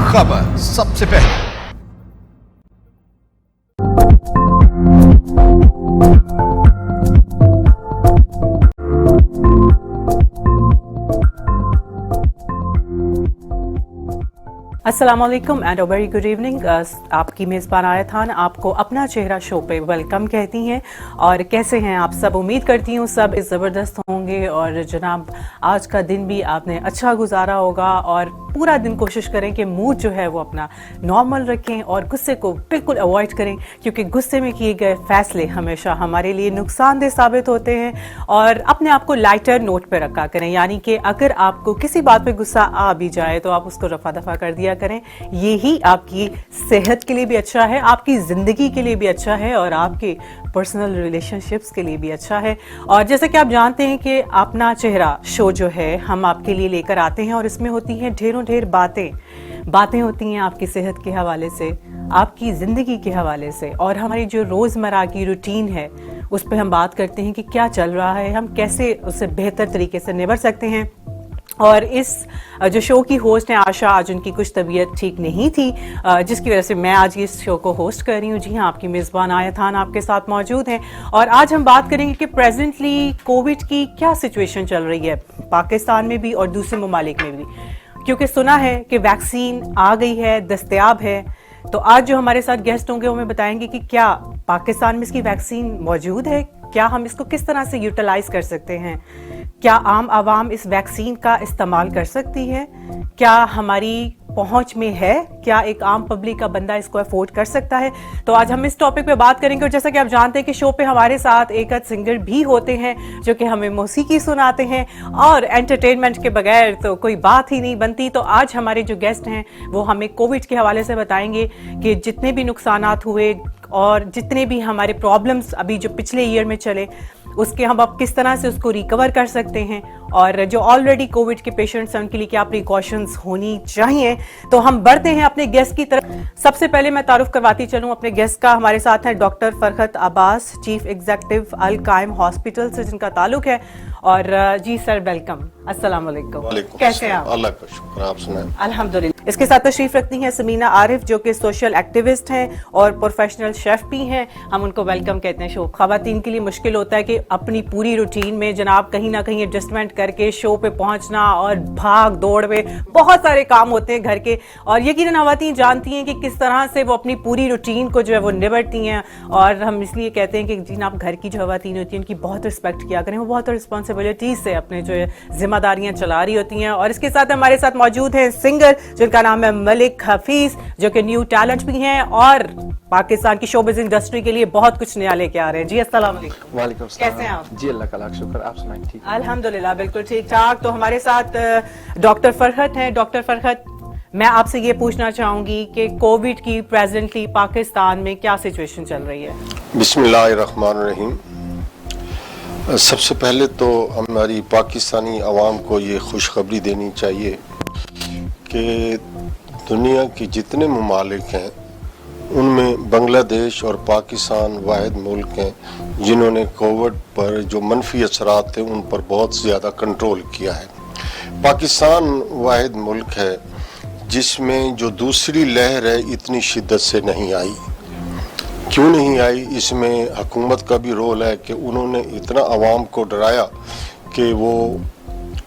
खबर सबसे पहले। अस्सलाम वालेकुम and a very good evening. आपकी मेज़बान आयत खान आपको अपना चेहरा शो पे वेलकम कहती हैं। और कैसे हैं आप सब? उम्मीद करती हूँ सब ज़बरदस्त होंगे और जनाब आज का दिन भी आपने अच्छा गुजारा होगा। और पूरा दिन कोशिश करें कि मूड जो है वो अपना नॉर्मल रखें और गुस्से को बिल्कुल अवॉइड करें, क्योंकि गुस्से में किए गए फैसले हमेशा हमारे लिए नुकसानदेह साबित होते हैं। और अपने आप को लाइटर नोट पे रखा करें, यानी कि अगर आपको किसी बात पे गुस्सा आ भी जाए तो आप उसको रफा दफा कर दिया करें। यही आपकी सेहत के लिए भी अच्छा है, आपकी ज़िंदगी के लिए भी अच्छा है और आपके पर्सनल रिलेशनशिप्स के लिए भी अच्छा है। और जैसे कि आप जानते हैं कि अपना चेहरा शो जो है हम आपके लिए लेकर आते हैं और इसमें होती हैं ढेरों ढेर बातें होती हैं आपकी सेहत के हवाले से, आपकी ज़िंदगी के हवाले से, और हमारी जो रोज़मर्रा की रूटीन है उस पर हम बात करते हैं कि क्या चल रहा है, हम कैसे उससे बेहतर तरीके से निभर सकते हैं। और इस जो शो की होस्ट हैं आशा, आज उनकी कुछ तबीयत ठीक नहीं थी, जिसकी वजह से मैं आज इस शो को होस्ट कर रही हूँ। जी हाँ, आपकी मेज़बान आयत खान आपके साथ मौजूद हैं और आज हम बात करेंगे कि प्रेजेंटली कोविड की क्या सिचुएशन चल रही है पाकिस्तान में भी और दूसरे ममालिक में भी, क्योंकि सुना है कि वैक्सीन आ गई है, दस्तयाब है। तो आज जो हमारे साथ गेस्ट होंगे वो हमें बताएंगे कि क्या पाकिस्तान में इसकी वैक्सीन मौजूद है, क्या हम इसको किस तरह से यूटिलाइज कर सकते हैं, क्या आम आवाम इस वैक्सीन का इस्तेमाल कर सकती है, क्या हमारी पहुंच में है, क्या एक आम पब्लिक का बंदा इसको अफोर्ड कर सकता है। तो आज हम इस टॉपिक पे बात करेंगे। और जैसा कि आप जानते हैं कि शो पे हमारे साथ एक सिंगर भी होते हैं जो कि हमें मौसीकी सुनाते हैं और एंटरटेनमेंट के बगैर तो कोई बात ही नहीं बनती। तो आज हमारे जो गेस्ट हैं वो हमें कोविड के हवाले से बताएंगे कि जितने भी नुकसानात हुए और जितने भी हमारे प्रॉब्लम्स अभी जो पिछले ईयर में चले उसके हम अब किस तरह से उसको रिकवर कर सकते हैं, और जो ऑलरेडी कोविड के पेशेंट्स हैं उनके लिए क्या प्रिकॉशंस होनी चाहिए। तो हम बढ़ते हैं अपने गेस्ट की तरफ। सबसे पहले मैं तारुफ करवाती चलूं अपने गेस्ट का। हमारे साथ हैं doctor Farhat Abbas, chief executive Al Qaim hospital से जिनका ताल्लुक है। और जी सर, वेलकम। अस्सलाम वालेकुम। कैसे हैं आप? अल्लाह का शुक्र, आप सुनाएं? अल्हम्दुलिल्लाह। इसके साथ तशरीफ रखती हैं समीना आरिफ, जो कि सोशल एक्टिविस्ट हैं और प्रोफेशनल शेफ भी हैं। हम उनको वेलकम कहते हैं शो। खवातीन के लिए मुश्किल होता है कि अपनी पूरी रूटीन में जनाब कहीं ना कहीं एडजस्टमेंट करके शो पे पहुंचना, और भाग दौड़ में बहुत सारे काम होते हैं घर के, और यकीनन खवातीन जानती हैं कि किस तरह से वो अपनी पूरी रूटीन को जो है वो निभरती हैं। और हम इसलिए कहते हैं कि जनाब घर की जो खवातीन होती हैं उनकी बहुत रिस्पेक्ट किया करें, वो बहुत रिस्पॉन्सिबिलिटी से अपने जो जिम्मेदारियां चला रही होती हैं। और इसके साथ हमारे साथ मौजूद हैं सिंगर जिनका नाम है मलिक हफीज, जो कि न्यू टैलेंट भी हैं और पाकिस्तान की शोबिज़ इंडस्ट्री के लिए बहुत कुछ नया लेके आ रहे हैं। जी अस्सलाम वालेकुम। वालेकुम सलाम। कैसे हैं आप? जी अल्लाह का लाख शुक्र, आप सुनाएं? ठीक, अल्हम्दुलिल्लाह, बिल्कुल ठीक ठाक। तो हमारे साथ डॉक्टर फरहत हैं। डॉक्टर फरहत, मैं आपसे ये पूछना चाहूंगी कि कोविड की प्रेजेंटली पाकिस्तान में क्या सिचुएशन चल रही है? बिस्मिल्लाहिर्रहमानिर्रहीम। सबसे पहले तो हमारी पाकिस्तानी आवाम को ये खुशखबरी देनी चाहिए कि दुनिया की जितने ममालिक हैं उनमें बांग्लादेश और पाकिस्तान वाहिद मुल्क हैं जिन्होंने कोविड पर जो मनफी असरात थे उन पर बहुत ज़्यादा कंट्रोल किया है। पाकिस्तान वाहिद मुल्क है जिसमें जो दूसरी लहर है इतनी शिद्दत से नहीं आई। क्यों नहीं आई? इसमें हुकूमत का भी रोल है कि उन्होंने इतना आवाम को डराया कि वो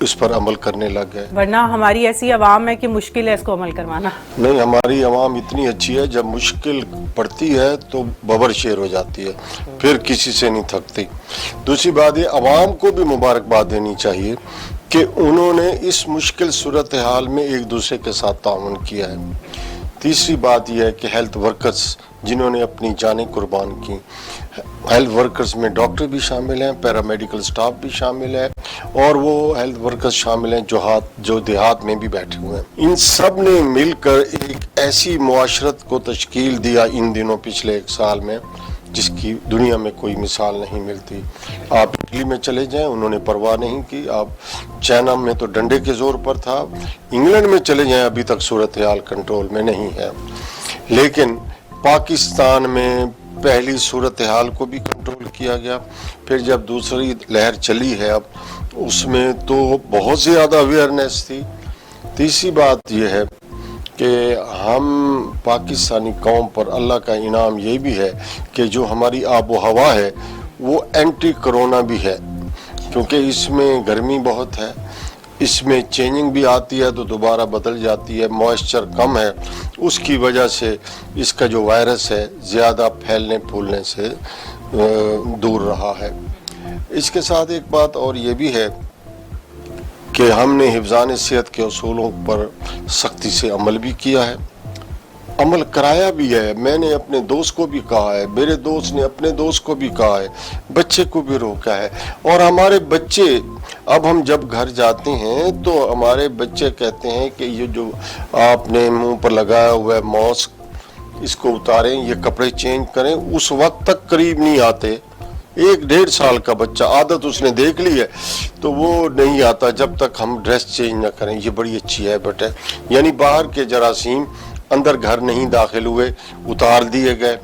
इस पर अमल करने लग गए। वरना हमारी ऐसी आवाम है कि मुश्किल है इसको अमल करवाना। नहीं, हमारी आवाम इतनी अच्छी है, जब मुश्किल पड़ती है तो बबर शेर हो जाती है, फिर किसी से नहीं थकती। दूसरी बात ये, आवाम को भी मुबारकबाद देनी चाहिए कि उन्होंने इस मुश्किल सूरत हाल में एक दूसरे के साथ ताउन किया है। तीसरी बात यह है कि हेल्थ वर्कर्स जिन्होंने अपनी जानें कुर्बान की, हेल्थ वर्कर्स में डॉक्टर भी शामिल हैं, पैरामेडिकल स्टाफ भी शामिल है, और वो हेल्थ वर्कर्स शामिल हैं जो देहात में भी बैठे हुए हैं। इन सब ने मिलकर एक ऐसी मुआशरत को तश्कील दिया इन दिनों पिछले एक साल में जिसकी दुनिया में कोई मिसाल नहीं मिलती। आप इटली में चले जाएं, उन्होंने परवाह नहीं की। आप चाइना में तो डंडे के जोर पर था, इंग्लैंड में चले जाएं, अभी तक सूरत हाल कंट्रोल में नहीं है। लेकिन पाकिस्तान में पहली सूरत हाल को भी कंट्रोल किया गया, फिर जब दूसरी लहर चली है अब उसमें तो बहुत ज़्यादा अवेयरनेस थी। तीसरी बात यह है کہ ہم پاکستانی قوم پر اللہ کا انعام یہ بھی ہے کہ جو ہماری آب و ہوا ہے وہ اینٹی کرونا بھی ہے، کیونکہ اس میں گرمی بہت ہے، اس میں چینجنگ بھی آتی ہے تو دوبارہ بدل جاتی ہے، موئسچر کم ہے، اس کی وجہ سے اس کا جو وائرس ہے زیادہ پھیلنے پھولنے سے دور رہا ہے۔ اس کے ساتھ ایک بات اور یہ بھی ہے کہ ہم نے حفظان صحت کے اصولوں پر سختی سے عمل بھی کیا ہے، عمل کرایا بھی ہے۔ میں نے اپنے دوست کو بھی کہا ہے، میرے دوست نے اپنے دوست کو بھی کہا ہے، بچے کو بھی روکا ہے، اور ہمارے بچے اب ہم جب گھر جاتے ہیں تو ہمارے بچے کہتے ہیں کہ یہ جو آپ نے منہ پر لگایا ہوا ہے ماسک، اس کو اتاریں، یہ کپڑے چینج کریں۔ اس وقت تک قریب نہیں آتے۔ 1-1.5 سال کا بچہ عادت اس نے دیکھ لی ہے تو وہ نہیں آتا جب تک ہم ڈریس چینج نہ کریں۔ یہ بڑی اچھی ہیبٹ ہے، یعنی باہر کے جراثیم اندر گھر نہیں داخل ہوئے، اتار دیے گئے۔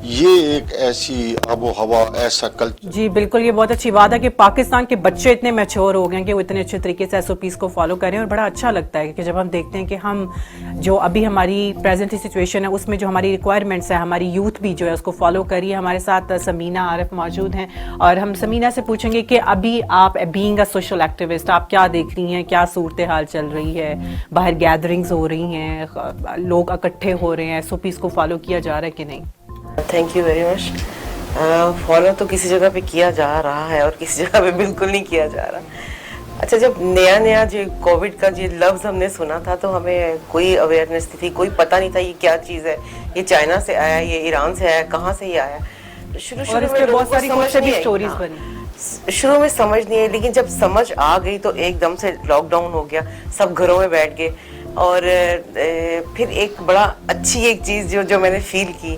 یہ ایک ایسی آب و ہوا، ایسا کلچر۔ جی بالکل، یہ بہت اچھی بات ہے کہ پاکستان کے بچے اتنے میچور ہو گئے ہیں کہ وہ اتنے اچھے طریقے سے ایس او پیز کو فالو کریں، اور بڑا اچھا لگتا ہے کہ جب ہم دیکھتے ہیں کہ ہم جو ابھی ہماری پریزنٹ سچویشن ہے اس میں جو ہماری ریکوائرمنٹس ہے، ہماری یوتھ بھی جو ہے اس کو فالو کریے۔ ہمارے ساتھ سمینہ عارف موجود ہیں، اور ہم سمینہ سے پوچھیں گے کہ ابھی آپ بینگ اے سوشل ایکٹیوسٹ آپ کیا دیکھ رہی ہیں، کیا صورتحال چل رہی ہے، باہر گیدرنگز ہو رہی ہیں، لوگ اکٹھے ہو رہے ہیں، ایس او پیز کو فالو کیا جا رہا ہے کہ نہیں؟ Thank you very much. Follow تو کسی جگہ پہ کیا جا رہا ہے اور کسی جگہ پہ بالکل نہیں کیا جا رہا۔ اچھا، جب نیا جو کووڈ کا جو لفظ ہم نے سنا تھا تو ہمیں کوئی اویئرنیس نہیں تھی، کوئی پتہ نہیں تھا یہ کیا چیز ہے، یہ چائنا سے آیا، یہ ایران سے آیا، کہاں سے یہ آیا۔ شروع میں بہت ساری سٹوریز بنی، شروع میں سمجھ نہیں ہے، لیکن جب سمجھ آ گئی تو ایک دم سے لاک ڈاؤن ہو گیا، سب گھروں میں بیٹھ گئے۔ اور پھر ایک بڑا اچھی ایک چیز جو میں نے فیل کی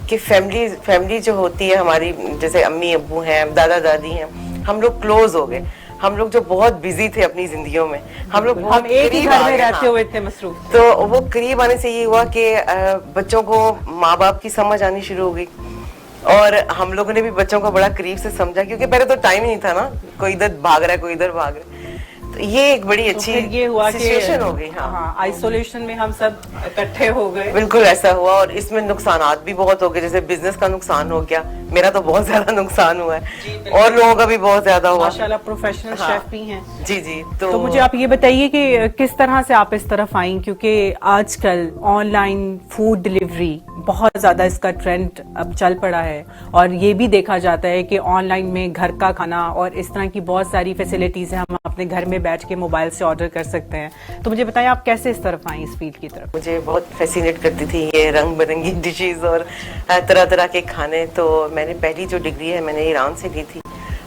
کہ فیملی جو ہوتی ہے ہماری، جیسے امی ابو ہیں، دادا دادی ہیں، ہم لوگ کلوز ہو گئے۔ ہم لوگ جو بہت بزی تھے اپنی زندگیوں میں، ہم لوگ بہت ایک ہی گھر میں رہتے ہوئے اتنے مصروف، تو وہ قریب آنے سے یہ ہوا کہ بچوں کو ماں باپ کی سمجھ آنی شروع ہو گئی، اور ہم لوگوں نے بھی بچوں کو بڑا قریب سے سمجھا، کیونکہ پہلے تو ٹائم ہی نہیں تھا نا، کوئی ادھر بھاگ رہا ہے کوئی ادھر بھاگ رہا ہے۔ تو یہ ایک بڑی اچھی سچویشن ہو گئی۔ ہاں، آئسولیشن میں ہم سب اکٹھے ہو گئے، بالکل ایسا ہوا، اور اس میں نقصانات بھی بہت ہو گئے، جیسے بزنس کا نقصان ہو گیا، میرا تو بہت زیادہ نقصان ہوا ہے، اور لوگوں کا بھی بہت زیادہ ہوا۔ ماشاءاللہ پروفیشنل شیف بھی ہیں۔ جی تو مجھے آپ یہ بتائیے کہ کس طرح سے آپ اس طرف آئیں، کیونکہ آج کل آن لائن فوڈ ڈیلیوری بہت زیادہ اس کا ٹرینڈ اب چل پڑا ہے، اور یہ بھی دیکھا جاتا ہے کہ آن لائن میں گھر کا کھانا اور اس طرح کی بہت ساری فیسلٹیز ہیں، ہم اپنے گھر میں بیٹھ کے موبائل سے آرڈر کر سکتے ہیں۔ تو مجھے بتائیں آپ کیسے اس طرف آئیں، اس فیلڈ کی طرف؟ مجھے بہت فیسینیٹ کرتی تھی یہ رنگ برنگی ڈشز اور طرح طرح کے کھانے، تو میں نے پہلی جو ڈگری ہے میں نے ایران سے لی تھی،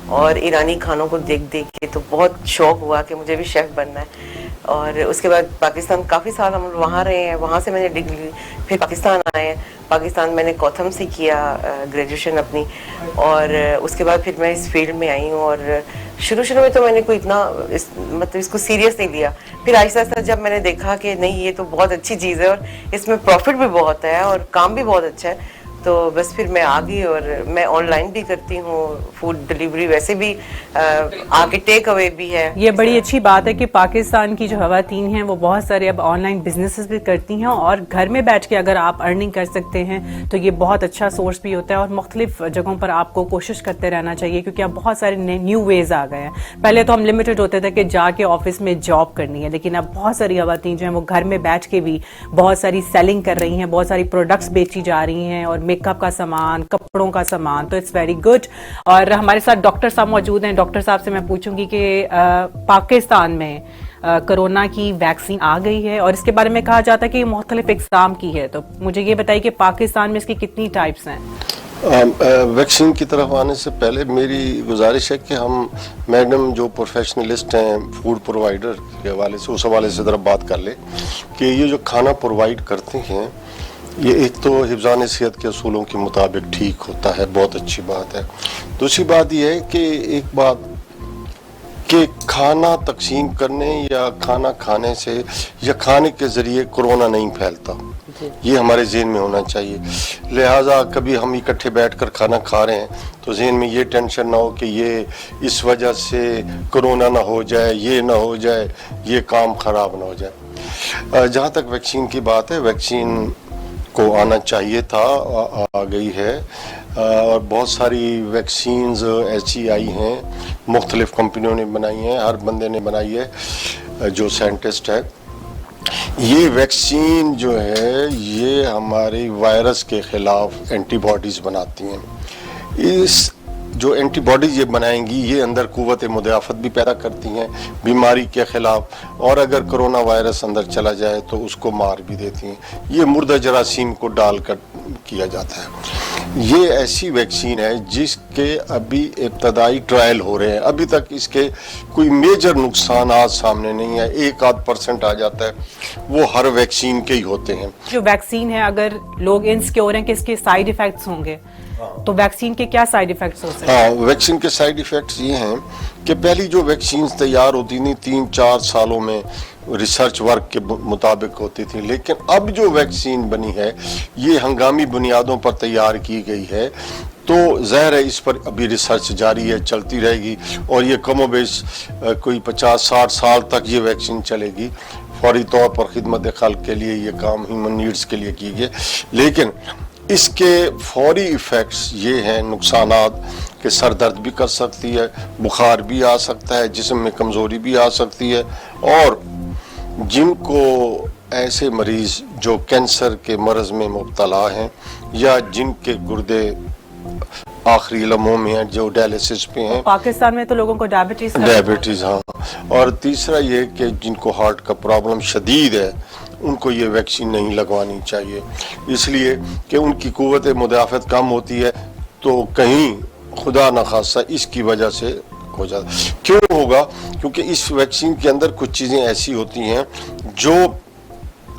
اور ایرانی کھانوں کو دیکھ کے تو بہت شوق ہوا کہ مجھے بھی شیف بننا ہے۔ اور اس کے بعد پاکستان کافی سال ہم وہاں رہے ہیں، وہاں سے میں نے ڈگری لی، پھر پاکستان آئے ہیں، پاکستان میں نے کوتھم سے کیا گریجویشن اپنی، اور اس کے بعد پھر میں اس فیلڈ میں آئی ہوں۔ اور شروع میں تو میں نے کوئی اتنا مطلب اس کو سیریس نہیں لیا، پھر آہستہ آہستہ جب میں نے دیکھا کہ نہیں یہ تو بہت اچھی چیز ہے اور اس میں پروفٹ بھی بہت ہے اور کام بھی بہت اچھا ہے، تو بس پھر میں آ گئی۔ اور میں آن لائن بھی کرتی ہوں فوڈ ڈیلیوری، ویسے بھی آ کے ٹیک اوے بھی ہے۔ یہ بڑی اچھی بات ہے کہ پاکستان کی جو خواتین ہیں وہ بہت سارے اب آن لائن بزنسز بھی کرتی ہیں، اور گھر میں بیٹھ کے اگر آپ ارننگ کر سکتے ہیں تو یہ بہت اچھا سورس بھی ہوتا ہے، اور مختلف جگہوں پر آپ کو کوشش کرتے رہنا چاہیے، کیونکہ اب بہت سارے نیو ویز آ گئے ہیں۔ پہلے تو ہم لمیٹڈ ہوتے تھے کہ جا کے آفس میں جاب کرنی ہے، لیکن اب بہت ساری خواتین جو ہیں وہ گھر میں بیٹھ کے بھی بہت ساری سیلنگ کر رہی ہیں، بہت ساری پروڈکٹس بیچی جا رہی ہیں، اور میک اپ کا سامان، کپڑوں کا سامان، تو اٹس ویری گڈ۔ اور ہمارے ساتھ ڈاکٹر صاحب موجود ہیں، ڈاکٹر صاحب سے میں پوچھوں گی کہ پاکستان میں کرونا کی ویکسین آ گئی ہے، اور اس کے بارے میں کہا جاتا ہے کہ یہ مختلف اقسام کی ہے، تو مجھے یہ بتائیے کہ پاکستان میں اس کی کتنی ٹائپس ہیں؟ ویکسین کی طرف آنے سے پہلے میری گزارش ہے کہ ہم میڈم جو پروفیشنلسٹ ہیں فوڈ پرووائڈر کے حوالے سے، اس حوالے سے ذرا بات کر لیں کہ یہ جو کھانا پرووائڈ کرتے ہیں یہ ایک تو حفظان صحت کے اصولوں کے مطابق ٹھیک ہوتا ہے، بہت اچھی بات ہے۔ دوسری بات یہ ہے کہ ایک بات کہ کھانا تقسیم کرنے یا کھانا کھانے سے یا کھانے کے ذریعے کرونا نہیں پھیلتا، یہ ہمارے ذہن میں ہونا چاہیے۔ لہٰذا کبھی ہم اکٹھے بیٹھ کر کھانا کھا رہے ہیں تو ذہن میں یہ ٹینشن نہ ہو کہ یہ اس وجہ سے کرونا نہ ہو جائے، یہ نہ ہو جائے، یہ کام خراب نہ ہو جائے۔ जहाँ तक वैक्सीन की बात है, वैक्सीन को आना चाहिए था, आ गई है। और बहुत सारी वैक्सीन्स ऐसी आई हैं, मुख्तलिफ कंपनियों ने बनाई हैं, हर बंदे ने बनाई है जो साइंटिस्ट है। ये वैक्सीन जो है ये हमारे वायरस के ख़िलाफ़ एंटीबॉडीज़ बनाती हैं। इस जो एंटीबॉडीज़ ये बनाएंगी ये अंदर क़ुव्वत मुदाफ़त भी पैदा करती हैं बीमारी के ख़िलाफ़, और अगर कोरोना वायरस अंदर चला जाए तो उसको मार भी देती हैं। ये मुर्दा जरासीम को डालकर किया जाता है। ये ऐसी वैक्सीन है जिसके अभी इब्तदाई ट्रायल हो रहे हैं, अभी तक इसके कोई मेजर नुकसान आज सामने नहीं है। 1-8% आ जाता है, वो हर वैक्सीन के ही होते हैं। जो वैक्सीन है, अगर लोग इनसिक्योर हैं कि इसके साइड इफेक्ट्स होंगे, तो वैक्सीन के क्या साइड इफेक्ट्स हो सकते हैं? हाँ, वैक्सीन के साइड इफेक्ट्स ये हैं कि पहली जो वैक्सीन तैयार होती थी 3-4 सालों में रिसर्च वर्क के मुताबिक होती थी, लेकिन अब जो वैक्सीन बनी है ये हंगामी बुनियादों पर तैयार की गई है। तो ज़ाहिर है इस पर अभी रिसर्च जारी है, चलती रहेगी, और ये कमोबेश कोई 50-60 साल तक ये वैक्सीन चलेगी। फौरी तौर पर खिदमत खल्क के लिए ये काम ह्यूमन नीड्स के लिए की गई, लेकिन इसके फौरी इफ़ेक्ट्स ये हैं, नुकसानात कि सर दर्द भी कर सकती है, बुखार भी आ सकता है, जिस्म में कमज़ोरी भी आ सकती है, और जिनको ऐसे मरीज़ जो कैंसर के मरज़ में मुब्तला हैं या जिनके गुर्दे आखिरी लम्हों में हैं, जो डायलिसिस पे हैं। पाकिस्तान में तो लोगों को डायबिटीज, हाँ। और तीसरा ये कि जिनको हार्ट का प्रॉब्लम शदीद है उनको ये वैक्सीन नहीं लगवानी चाहिए, इसलिए कि उनकी क़ुव्वत मुदाफ़त कम होती है, तो कहीं खुदा न खासा इसकी वजह से हो जाता। क्यों होगा? क्योंकि इस वैक्सीन के अंदर कुछ चीज़ें ऐसी होती हैं जो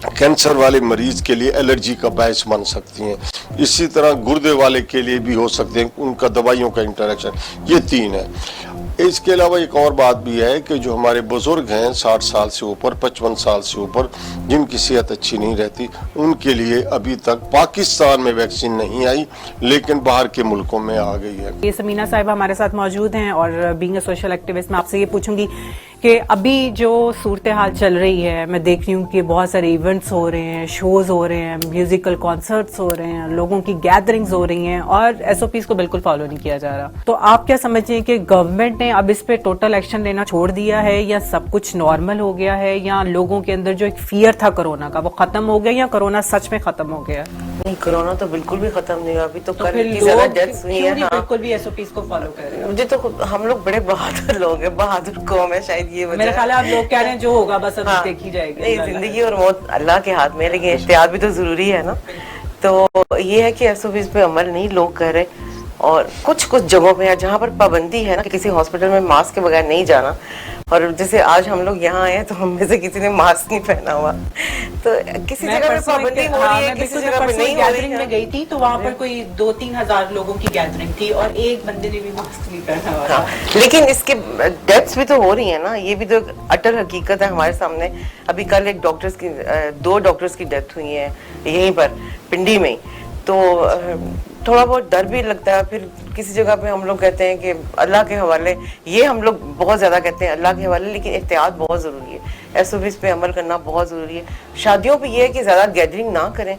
कैंसर वाले मरीज के लिए एलर्जी का बायस बन सकती हैं, इसी तरह गुर्दे वाले के लिए भी हो सकते हैं, उनका दवाइयों का इंटरेक्शन। ये 3 है। इसके अलावा एक और बात भी है कि जो हमारे बुजुर्ग हैं 60 साल से ऊपर, 55 साल से ऊपर, जिनकी सेहत अच्छी नहीं रहती, उनके लिए अभी तक पाकिस्तान में वैक्सीन नहीं आई, लेकिन बाहर के मुल्कों में आ गई है। ये समीना साहिबा हमारे साथ मौजूद हैं, और बीइंग अ सोशल एक्टिविस्ट मैं आपसे ये पूछूंगी कि अभी जो सूरत हाल चल रही है, मैं देख रही हूँ कि बहुत सारे इवेंट्स हो रहे हैं, शोज हो रहे हैं, म्यूजिकल कॉन्सर्ट्स हो रहे हैं, लोगों की गैदरिंग्स हो रही हैं, और SOPs को बिल्कुल फॉलो नहीं किया जा रहा। तो आप क्या समझते हैं कि गवर्नमेंट ने अब इस पे टोटल एक्शन लेना छोड़ दिया है, या सब कुछ नॉर्मल हो गया है, या लोगों के अंदर जो एक फियर था कोरोना का वो खत्म हो गया, या कोरोना सच में खत्म हो गया? नहीं, कोरोना तो बिल्कुल भी खत्म नहीं हुआ। अभी तो कल फिर इतनी ज्यादा डेथ्स हुई है। हाँ, बिल्कुल भी SOPs को फॉलो कर रहे हैं। मुझे तो हम लोग बड़े बहादुर लोग हैं, बहादुर कौम है, शायद ये वजह। मेरा ख्याल है आप लोग कह रहे हैं जो होगा बस अब हाँ, देखी जाएगी। नहीं, जिंदगी और मौत अल्लाह के हाथ में, लेकिन एहतियात भी तो जरूरी है ना। तो ये है कि SOPs पे अमल नहीं लोग कर रहे, और कुछ जगहों पे है जहाँ पर पाबंदी है ना कि किसी हॉस्पिटल में मास्क के बगैर नहीं जाना, और जैसे आज हम लोग यहाँ आए तो हम में से किसी ने मास्क नहीं पहना हुआ, तो किसी जगह पे पाबंदी हो रही है, किसी जगह पे नहीं हो रही है। में गई थी तो वहाँ पर कोई 2-3 हजार लोगों की गैदरिंग थी, और एक बंदे ने भी मास्क नहीं पहना हुआ था। लेकिन इसके डेथ्स भी तो हो रही है ना, ये भी तो एक अटल हकीकत है हमारे सामने। अभी कल एक 2 डॉक्टर्स की डेथ हुई है यहीं पर पिंडी में, तो थोड़ा बहुत डर भी लगता है। फिर किसी जगह पे हम लोग कहते हैं कि अल्लाह के हवाले, ये हम लोग बहुत ज़्यादा कहते हैं अल्लाह के हवाले, लेकिन एहतियात बहुत ज़रूरी है। SOPs पे अमल करना बहुत ज़रूरी है। शादियों पे ये है कि ज़्यादा गैदरिंग ना करें,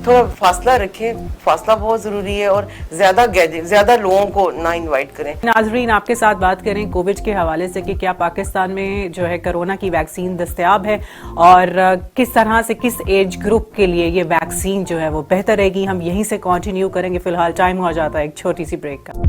थोड़ा फासला रखें, फासला बहुत ज़रूरी है, और ज़्यादा लोगों को ना इनवाइट करें। नाजरीन, आपके साथ बात करें कोविड के हवाले से कि क्या पाकिस्तान में जो है कोरोना की वैक्सीन दस्तयाब है, और किस तरह से किस एज ग्रुप के लिए ये वैक्सीन जो है वो बेहतर रहेगी। हम यहीं से कंटिन्यू करेंगे। फिलहाल टाइम हो जाता है एक छोटी सी ब्रेक का।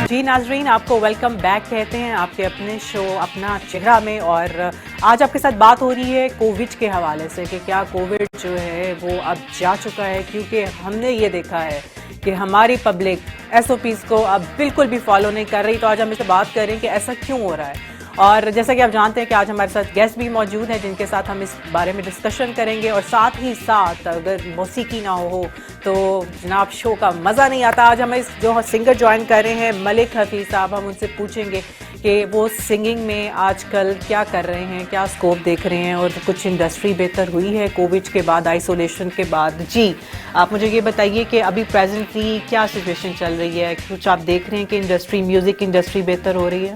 जी नाजरीन, आपको वेलकम बैक कहते हैं आपके अपने शो अपना चेहरा में, और आज आपके साथ बात हो रही है कोविड के हवाले से कि क्या कोविड जो है वो अब जा चुका है, क्योंकि हमने ये देखा है कि हमारी पब्लिक SOPs को अब बिल्कुल भी फॉलो नहीं कर रही। तो आज हम इससे बात करें कि ऐसा क्यों हो रहा है, और जैसा कि आप जानते हैं कि आज हमारे साथ गेस्ट भी मौजूद हैं जिनके साथ हम इस बारे में डिस्कशन करेंगे, और साथ ही साथ अगर मौसीकी ना हो तो जनाब शो का मज़ा नहीं आता। आज हम इस जो सिंगर ज्वाइन कर रहे हैं मलिक हफीज़ साहब, हम उनसे पूछेंगे کہ وہ سنگنگ میں آج کل کیا کر رہے ہیں, کیا اسکوپ دیکھ رہے ہیں, اور کچھ انڈسٹری بہتر ہوئی ہے کووڈ کے بعد, آئسولیشن کے بعد. جی آپ مجھے یہ بتائیے کہ ابھی پریزنٹلی کیا سچویشن چل رہی ہے, کچھ آپ دیکھ رہے ہیں کہ انڈسٹری, میوزک انڈسٹری بہتر ہو رہی ہے؟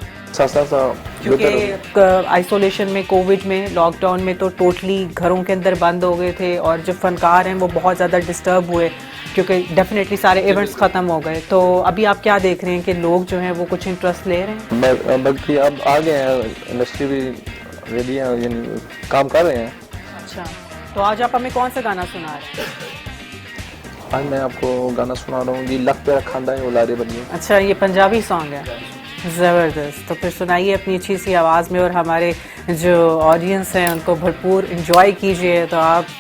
کیونکہ آئسولیشن میں, کووڈ میں, لاک ڈاؤن میں تو ٹوٹلی گھروں کے اندر بند ہو گئے تھے, اور جو فنکار ہیں وہ بہت زیادہ ڈسٹرب ہوئے کیونکہ ڈیفینیٹلی سارے ایونٹس ختم ہو گئے. تو ابھی آپ کیا دیکھ رہے ہیں کہ لوگ جو ہیں وہ کچھ انٹرسٹ لے رہے ہیں؟ بلکہ اب آ گئے ہیں, انڈسٹری بھی ریڈی ہے, یعنی کام کر رہے ہیں. اچھا, تو آج آپ ہمیں کون سا گانا سنا رہے ہیں؟ آج میں آپ کو گانا سنا رہا ہوں جی, لک تیرا کھاندا ہے اولادے بلیے. اچھا, یہ پنجابی سانگ ہے, زبردست. تو پھر سنائیے اپنی اچھی سی آواز میں, اور ہمارے جو آڈینس ہیں ان کو بھرپور انجوائے کیجیے. تو آپ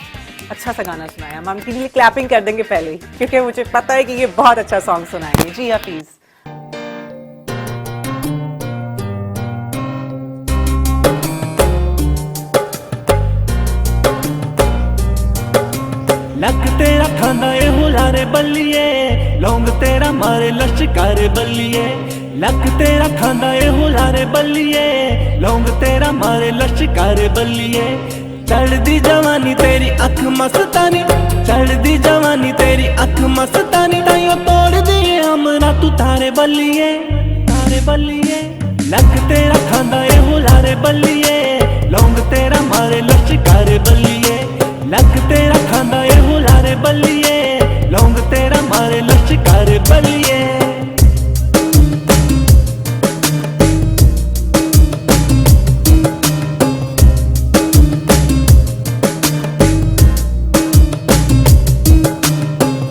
اچھا سا گانا سنائیں, ہم کے لیے کلیپنگ کر دیں گے پہلے ہی, کیونکہ مجھے پتہ ہے کہ یہ بہت اچھا سانگ سنائیں گے. جی حفیظ. لک تیرا کھاندا اے ہولارے بلیے, لونگ تیرا مارے لشکارے بلیے. لک تیرا کھاندا اے ہولارے بلیے, لونگ تیرا مارے لشکارے بلیے. چڑھدی جوانی تیری اکھ مستانی, چڑھدی جوانی تیری اکھ مستانی, تائیوں توڑ دی امرا تو تارے بلیے, تارے بلیے. لک تیرا کھاندا اے ہولارے بلیے, لونگ تیرا مارے لشکارے بلیے. لک تیرا کھاندا اے ہولارے بلیے, لونگ تیرا مارے لشکارے بلیے.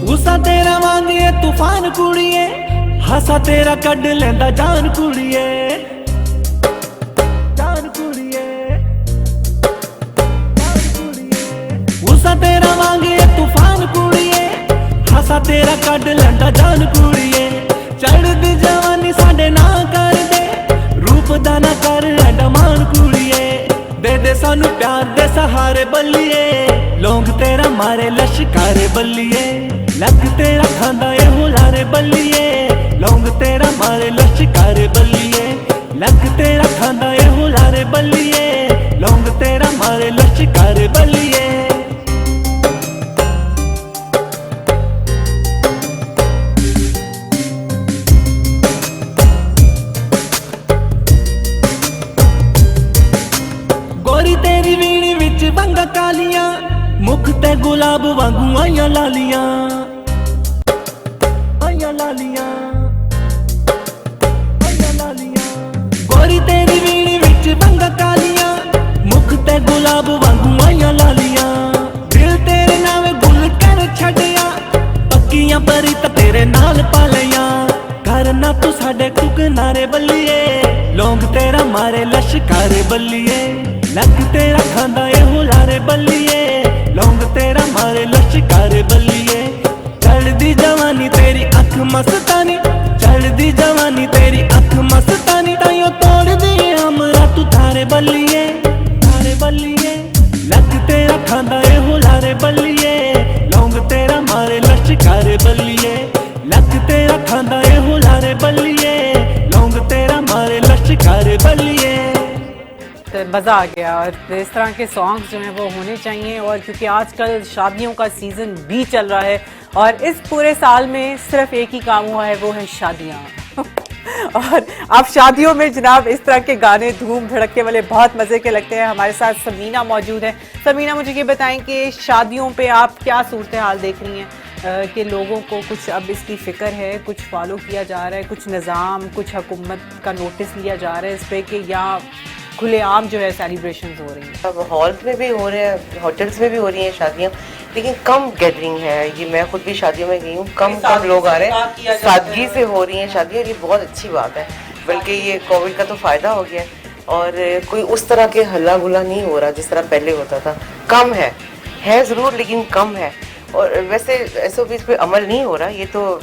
غصہ تیرا وانگے طوفان کڑیے, ہاسا تیرا کڈ لیندا جان کڑیے, جان کڑیے, جان کڑیے. غصہ تیرا وانگے طوفان کڑیے, ہاسا تیرا کڈ لیندا جان کڑیے. چڑھدی جوانی ساڈے نا کر دے, روپ دا نہ کر ایڈا مان کڑیے. دے دے سانو پیار دے سہارے بلیے, لونگ تیرا مارے لشکارے بلیے. لک تیرا کھاندا اے ہولارے بلیے, لونگ تیرا مارے لشکارے بلیے. لک تیرا کھاندا اے ہولارے بلیے, لونگ تیرا مارے لشکارے بلیے. گوری تیری ویڑی وچ ونگا کالیاں, مکھ تے گلاب وانگوں آئیاں لالیاں, آئیاں لالیاں, آئیاں لالیاں. گوری تیری ویڑی وچ ونگا کالیاں, مکھ تے گلاب وانگوں آئیاں لالیاں. دل تیرے ناوے گل کر چھڈیا, پکیاں پری تے تیرے نال پالیاں. کرنا تو ساڈے کنارے بلیے, لونگ تیرا مارے لشکارے بلیے. لک تیرا کھاندا اے ہولارے بلیے, لونگ تیرا مارے لشکارے بلیے. چڑھدی جوانی تیری اکھ مستانی, چڑھدی جوانی تیری اکھ مستانی, تائیوں توڑ دی امرا تو تارے بلیے, تارے بلیے. لک تیرا کھاندا اے ہولارے بلیے, لونگ تیرا مارے لشکارے بلیے. لک تیرا کھاندا اے ہولارے بلیے, لونگ تیرا مارے لشکارے بلیے. مزہ آ گیا. اور اس طرح کے سانگز جو ہیں وہ ہونے چاہیے, اور کیونکہ آج کل شادیوں کا سیزن بھی چل رہا ہے, اور اس پورے سال میں صرف ایک ہی کام ہوا ہے, وہ ہے شادیاں. اور آپ شادیوں میں جناب اس طرح کے گانے دھوم دھڑکے والے بہت مزے کے لگتے ہیں. ہمارے ساتھ سمینہ موجود ہے. سمینہ, مجھے یہ بتائیں کہ شادیوں پہ آپ کیا صورتحال دیکھ رہی ہیں, کہ لوگوں کو کچھ اب اس کی فکر ہے, کچھ فالو کیا جا رہا ہے, کچھ نظام, کچھ حکومت کا نوٹس لیا جا رہا ہے اس پہ, کہ یا کھلے عام جو ہے سیلیبریشنز ہو رہی ہیں؟ اب ہالز میں بھی ہو رہے ہیں, ہوٹلز میں بھی ہو رہی ہیں شادیاں, لیکن کم گیدرنگ ہے. یہ میں خود بھی شادیوں میں گئی ہوں, کم لوگ آ رہے ہیں, سادگی سے ہو رہی ہیں شادیاں, یہ بہت اچھی بات ہے. بلکہ یہ کووڈ کا تو فائدہ ہو گیا ہے, اور کوئی اس طرح کے ہلا گلا نہیں ہو رہا جس طرح پہلے ہوتا تھا. کم ہے ضرور لیکن کم ہے. اور ویسے ایس او پیز پہ عمل نہیں ہو رہا, یہ تو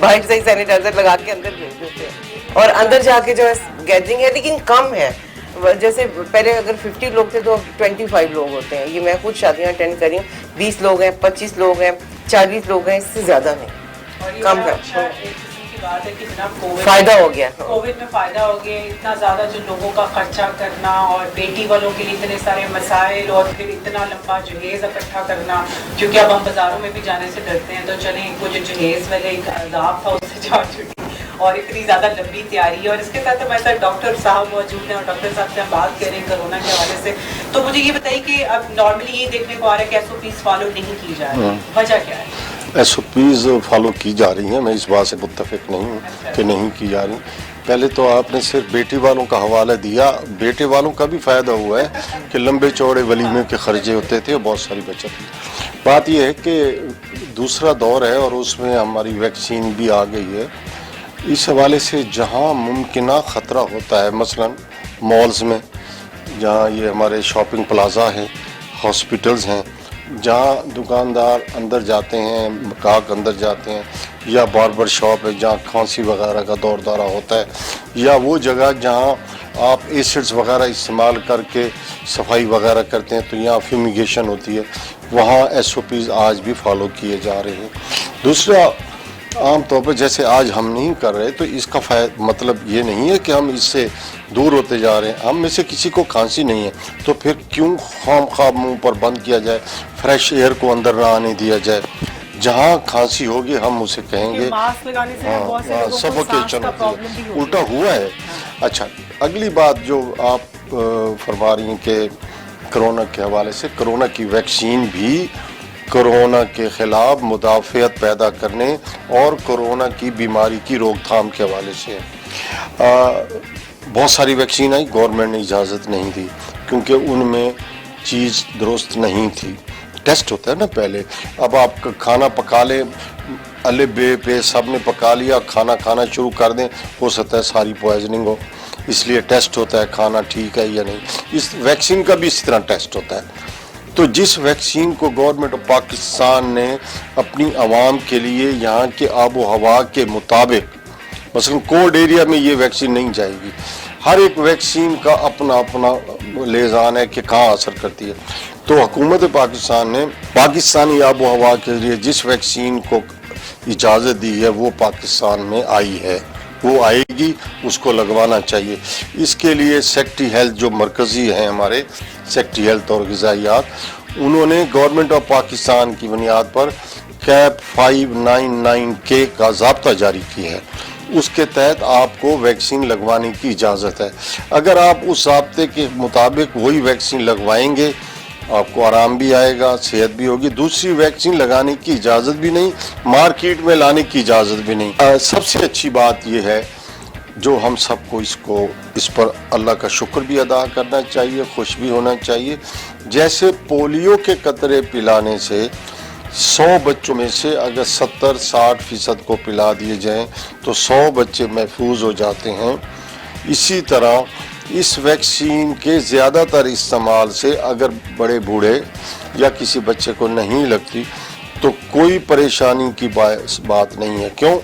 باہر سے ہی سینیٹائزر لگا کے اندر بھیج دیتے ہیں, اور اندر جا کے جو ہے گیدرنگ ہے, لیکن کم ہے. جیسے پہلے اگر 50 لوگ تھے تو اب 25 لوگ ہوتے ہیں. یہ میں خود شادیاں اٹینڈ کری ہوں, 20 لوگ ہیں, 25 لوگ ہیں, 40 لوگ ہیں, اس سے زیادہ نہیں, کم ہے. की बात है कि जनाब कोविड फायदा हो गया। कोविड में फ़ायदा हो गया, इतना ज़्यादा जो लोगों का खर्चा करना और बेटी वालों के लिए इतने सारे मसाइल और फिर इतना लंबा जहेज़ इकट्ठा करना, क्योंकि अब हम बाज़ारों में भी जाने से डरते हैं, तो चलें वो जो जहेज़ वाले एक अज़ाब था उससे जा चुकी और इतनी ज़्यादा लंबी तैयारी। और इसके साथ हमारे साथ डॉक्टर साहब मौजूद हैं और डॉक्टर साहब से हम बात करें कोरोना के हवाले से। तो मुझे ये बताइए कि अब नॉर्मली ये देखने को आ रहा है कि SOPs फॉलो नहीं की जा रही, वजह क्या है? SOPs फॉलो की जा रही हैं, मैं इस बात से मुत्तफिक नहीं हूँ कि नहीं की जा रही। पहले तो आपने सिर्फ बेटी वालों का हवाला दिया, बेटे वालों का भी फ़ायदा हुआ है कि लंबे चौड़े वलीमे के खर्चे होते थे और बहुत सारी बचत हुई। बात यह है कि दूसरा दौर है और उसमें हमारी वैक्सीन भी आ गई है। इस हवाले से जहाँ मुमकिना ख़तरा होता है, मसलन मॉल्स में, जहाँ ये हमारे शॉपिंग प्लाजा हैं, हॉस्पिटल्स हैं, जहाँ दुकानदार अंदर जाते हैं, ग्राहक अंदर जाते हैं, या बार्बर शॉप है जहाँ खांसी वगैरह का दौर दौरा होता है, या वो जगह जहाँ आप एसिड्स वगैरह इस्तेमाल करके सफाई वगैरह करते हैं, तो यहाँ फ्यूमिगेशन होती है, वहाँ SOPs आज भी फॉलो किए जा रहे हैं। दूसरा, आम तौर पर जैसे आज हम नहीं कर रहे, तो इसका मतलब ये नहीं है कि हम इससे दूर होते जा रहे हैं। हम में से किसी को खांसी नहीं है, तो फिर क्यों खामखा मुंह पर बंद किया जाए, फ्रेश एयर को अंदर ना आने दिया जाए। जहाँ खांसी होगी हम उसे कहेंगे, मास्क लगाने से बहुत से लोगों को सफोकेशन सांस का प्रॉब्लम भी होती है। उल्टा हुआ है। अच्छा, अगली बात जो आप फरमा रही हैं कि कोरोना के हवाले से, कोरोना की वैक्सीन भी कोरोना के ख़िलाफ़ मुदाफ़ियत पैदा करने और कोरोना की बीमारी की रोकथाम के हवाले से बहुत सारी वैक्सीन आई, गवर्नमेंट ने इजाज़त नहीं दी क्योंकि उनमें चीज़ दुरुस्त नहीं थी। टेस्ट होता है ना पहले, अब आप खाना पका लें, अले बे पे सब ने पका लिया, खाना खाना शुरू कर दें, हो सकता है सारी पॉइजनिंग हो, इसलिए टेस्ट होता है खाना ठीक है या नहीं। इस वैक्सीन का भी इसी तरह टेस्ट होता है। तो जिस वैक्सीन को गवर्नमेंट ऑफ पाकिस्तान ने अपनी आवाम के लिए यहाँ के आबो हवा के मुताबिक, मसलन कोल्ड एरिया में ये वैक्सीन नहीं जाएगी, हर एक वैक्सीन का अपना अपना लेज़ान है कि कहाँ असर करती है। तो हुकूमत पाकिस्तान ने पाकिस्तानी आबो हवा के लिए जिस वैक्सीन को इजाज़त दी है वो पाकिस्तान में आई है, वो आएगी, उसको लगवाना चाहिए। इसके लिए सेक्रेटरी हेल्थ जो मरकज़ी हैं हमारे, सेक्रेटरी हेल्थ और ग़िज़ाइयात, उन्होंने गवर्नमेंट ऑफ पाकिस्तान की बुनियाद पर कैप 599K का ज़ाब्ता जारी किया है। उसके तहत आपको वैक्सीन लगवाने की इजाज़त है। अगर आप उस ज़ाब्ते के मुताबिक वही वैक्सीन लगवाएंगे, आपको आराम भी आएगा, सेहत भी होगी। दूसरी वैक्सीन लगाने की इजाज़त भी नहीं, मार्केट में लाने की इजाज़त भी नहीं। सबसे अच्छी बात यह है जो हम सबको इस पर अल्लाह का शुक्र भी अदा करना चाहिए, खुश भी होना चाहिए। जैसे पोलियो के कतरे पिलाने से 100 बच्चों में से अगर 70-60% को पिला दिए जाएं तो 100 बच्चे महफूज हो जाते हैं। इसी तरह इस वैक्सीन के ज़्यादातर इस्तेमाल से अगर बड़े बूढ़े या किसी बच्चे को नहीं लगती तो कोई परेशानी की बात नहीं है। क्यों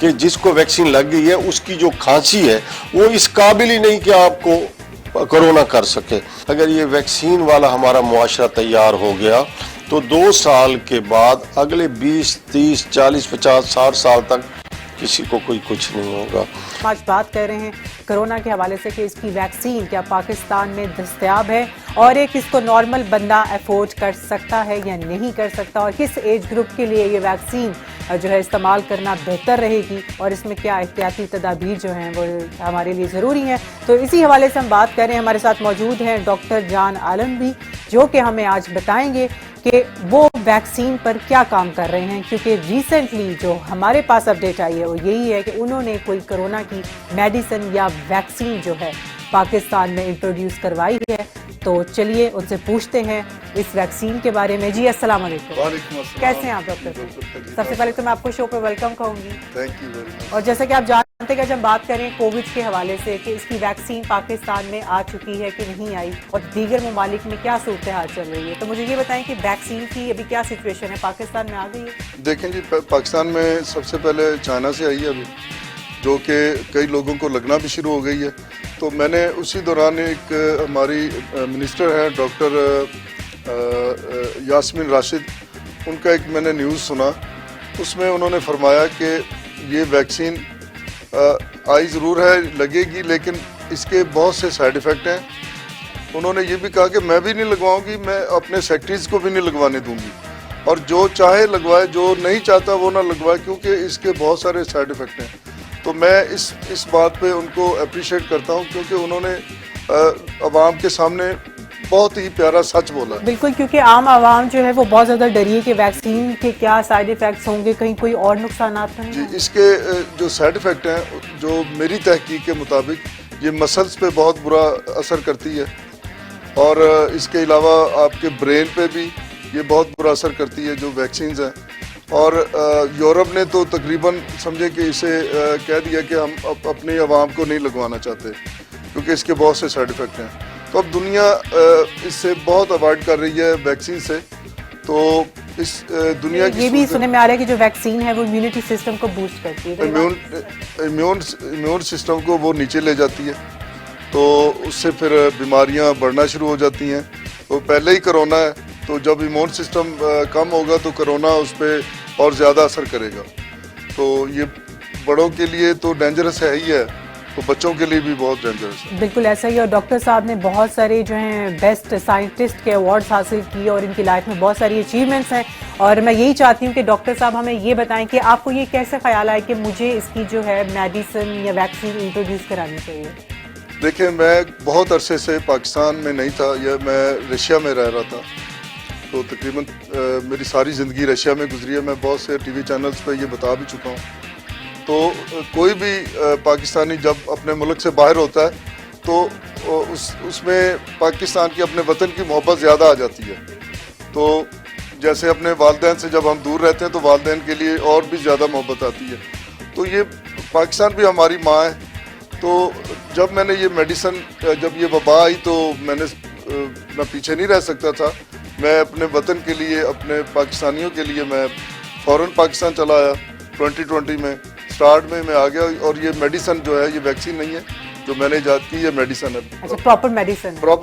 कि जिसको वैक्सीन लग गई है उसकी जो खांसी है वो इस काबिल ही नहीं कि आपको कोरोना कर सके। अगर ये वैक्सीन वाला हमारा मुआशरा तैयार हो गया तो 2 साल के बाद अगले 20, 30, 40, 50, 60 साल तक किसी को कोई कुछ नहीं होगा। आज बात कर रहे हैं कोरोना के हवाले से कि इसकी वैक्सीन क्या पाकिस्तान में दस्तयाब है और एक इसको नॉर्मल बंदा अफोर्ड कर सकता है या नहीं कर सकता, और किस एज ग्रुप के लिए ये वैक्सीन जो है इस्तेमाल करना बेहतर रहेगी और इसमें क्या एहतियाती तदाबीर जो हैं वो हमारे लिए ज़रूरी हैं। तो इसी हवाले से हम बात करें। हमारे साथ मौजूद हैं डॉक्टर जान आलम भी, जो कि हमें आज बताएंगे कि वो वैक्सीन पर क्या काम कर रहे हैं, क्योंकि रिसेंटली जो हमारे पास अपडेट आई है वो यही है कि उन्होंने कोई कोरोना की मेडिसिन या वैक्सीन जो है पाकिस्तान में इंट्रोड्यूस करवाई है। तो चलिए उनसे पूछते हैं इस वैक्सीन के बारे में। जी अस्सलाम वालेकुम, कैसे हैं आप डॉक्टर साहब? सबसे पहले तो मैं आपको शो पे वेलकम कहूँगी। Thank you very much. और जैसा कि आप जानते हैं कि जब बात करें कोविड के हवाले से कि इसकी वैक्सीन पाकिस्तान में आ चुकी है कि नहीं आई और दीगर ममालिक में क्या सूरत हाल चल रही है, तो मुझे ये बताएं कि वैक्सीन की अभी क्या सिचुएशन है, पाकिस्तान में आ गई है? देखें जी, पाकिस्तान में सबसे पहले चाइना से आई है अभी, जो कि कई लोगों को लगना भी शुरू हो गई है। तो मैंने उसी दौरान एक हमारी मिनिस्टर हैं डॉक्टर यास्मीन राशिद, उनका एक मैंने न्यूज़ सुना, उसमें उन्होंने फरमाया कि یہ ویکسین آئی ضرور ہے, لگے گی, لیکن اس کے بہت سے سائیڈ ایفیکٹ ہیں. انہوں نے یہ بھی کہا کہ میں بھی نہیں لگواؤں گی, میں اپنے سیکٹریز کو بھی نہیں لگوانے دوں گی, اور جو چاہے لگوائے, جو نہیں چاہتا وہ نہ لگوائے, کیونکہ اس کے بہت سارے سائیڈ ایفیکٹ ہیں. تو میں اس بات پہ ان کو اپریشیٹ کرتا ہوں, کیونکہ انہوں نے عوام کے سامنے بہت ہی پیارا سچ بولا. بالکل, کیونکہ عام عوام جو ہے وہ بہت زیادہ ڈری ہے کہ ویکسین کے کیا سائیڈ ایفیکٹس ہوں گے, کہیں کوئی اور نقصانات نہیں. جی, اس کے جو سائیڈ ایفیکٹ ہیں, جو میری تحقیق کے مطابق یہ مسلس پہ بہت برا اثر کرتی ہے, اور اس کے علاوہ آپ کے برین پہ بھی یہ بہت برا اثر کرتی ہے جو ویکسینز ہیں. اور یورپ نے تو تقریباً سمجھے کہ اسے کہہ دیا کہ ہم اپنی عوام کو نہیں لگوانا چاہتے, کیونکہ اس کے بہت سے سائیڈ ایفیکٹ ہیں. تو اب دنیا اس سے بہت اوائڈ کر رہی ہے ویکسین سے. تو اس دنیا کی یہ بھی سننے میں آ رہا ہے کہ جو ویکسین ہے وہ امیونٹی سسٹم کو بوسٹ کرتی ہے, امیون سسٹم کو وہ نیچے لے جاتی ہے, تو اس سے پھر بیماریاں بڑھنا شروع ہو جاتی ہیں. تو پہلے ہی کرونا ہے, تو جب ایمیون سسٹم کم ہوگا تو کرونا اس پہ اور زیادہ اثر کرے گا. تو یہ بڑوں کے لیے تو ڈینجرس ہے ہی ہے, تو بچوں کے لیے بھی بہت ڈینجرس ہے. بالکل ایسا ہی. اور ڈاکٹر صاحب نے بہت سارے جو ہیں بیسٹ سائنٹسٹ کے ایوارڈز حاصل کیے, اور ان کی لائف میں بہت ساری اچیومنٹس ہیں. اور میں یہی چاہتی ہوں کہ ڈاکٹر صاحب ہمیں یہ بتائیں کہ آپ کو یہ کیسے خیال آئے کہ مجھے اس کی جو ہے میڈیسن یا ویکسین انٹروڈیوس کرانی چاہیے؟ دیکھیں, میں بہت عرصے سے پاکستان میں نہیں تھا, یا میں رشیا میں رہ رہا تھا. تو تقریباً میری ساری زندگی رشیا میں گزری ہے. میں بہت سے ٹی وی چینلز پہ یہ بتا بھی چکا ہوں. تو کوئی بھی پاکستانی جب اپنے ملک سے باہر ہوتا ہے تو اس میں پاکستان کی اپنے وطن کی محبت زیادہ آ جاتی ہے. تو جیسے اپنے والدین سے جب ہم دور رہتے ہیں تو والدین کے لیے اور بھی زیادہ محبت آتی ہے. تو یہ پاکستان بھی ہماری ماں ہے. تو جب میں نے یہ میڈیسن, جب یہ وبا آئی تو میں پیچھے نہیں رہ سکتا تھا. میں اپنے وطن کے لیے, اپنے پاکستانیوں کے لیے میں فوراً پاکستان چلا آیا. 2020 میں سٹارٹ میں آ گیا. اور یہ میڈیسن جو ہے, یہ ویکسین نہیں ہے جو میں نے ایجاد کی, یہ میڈیسن ہے. اچھا, پراپر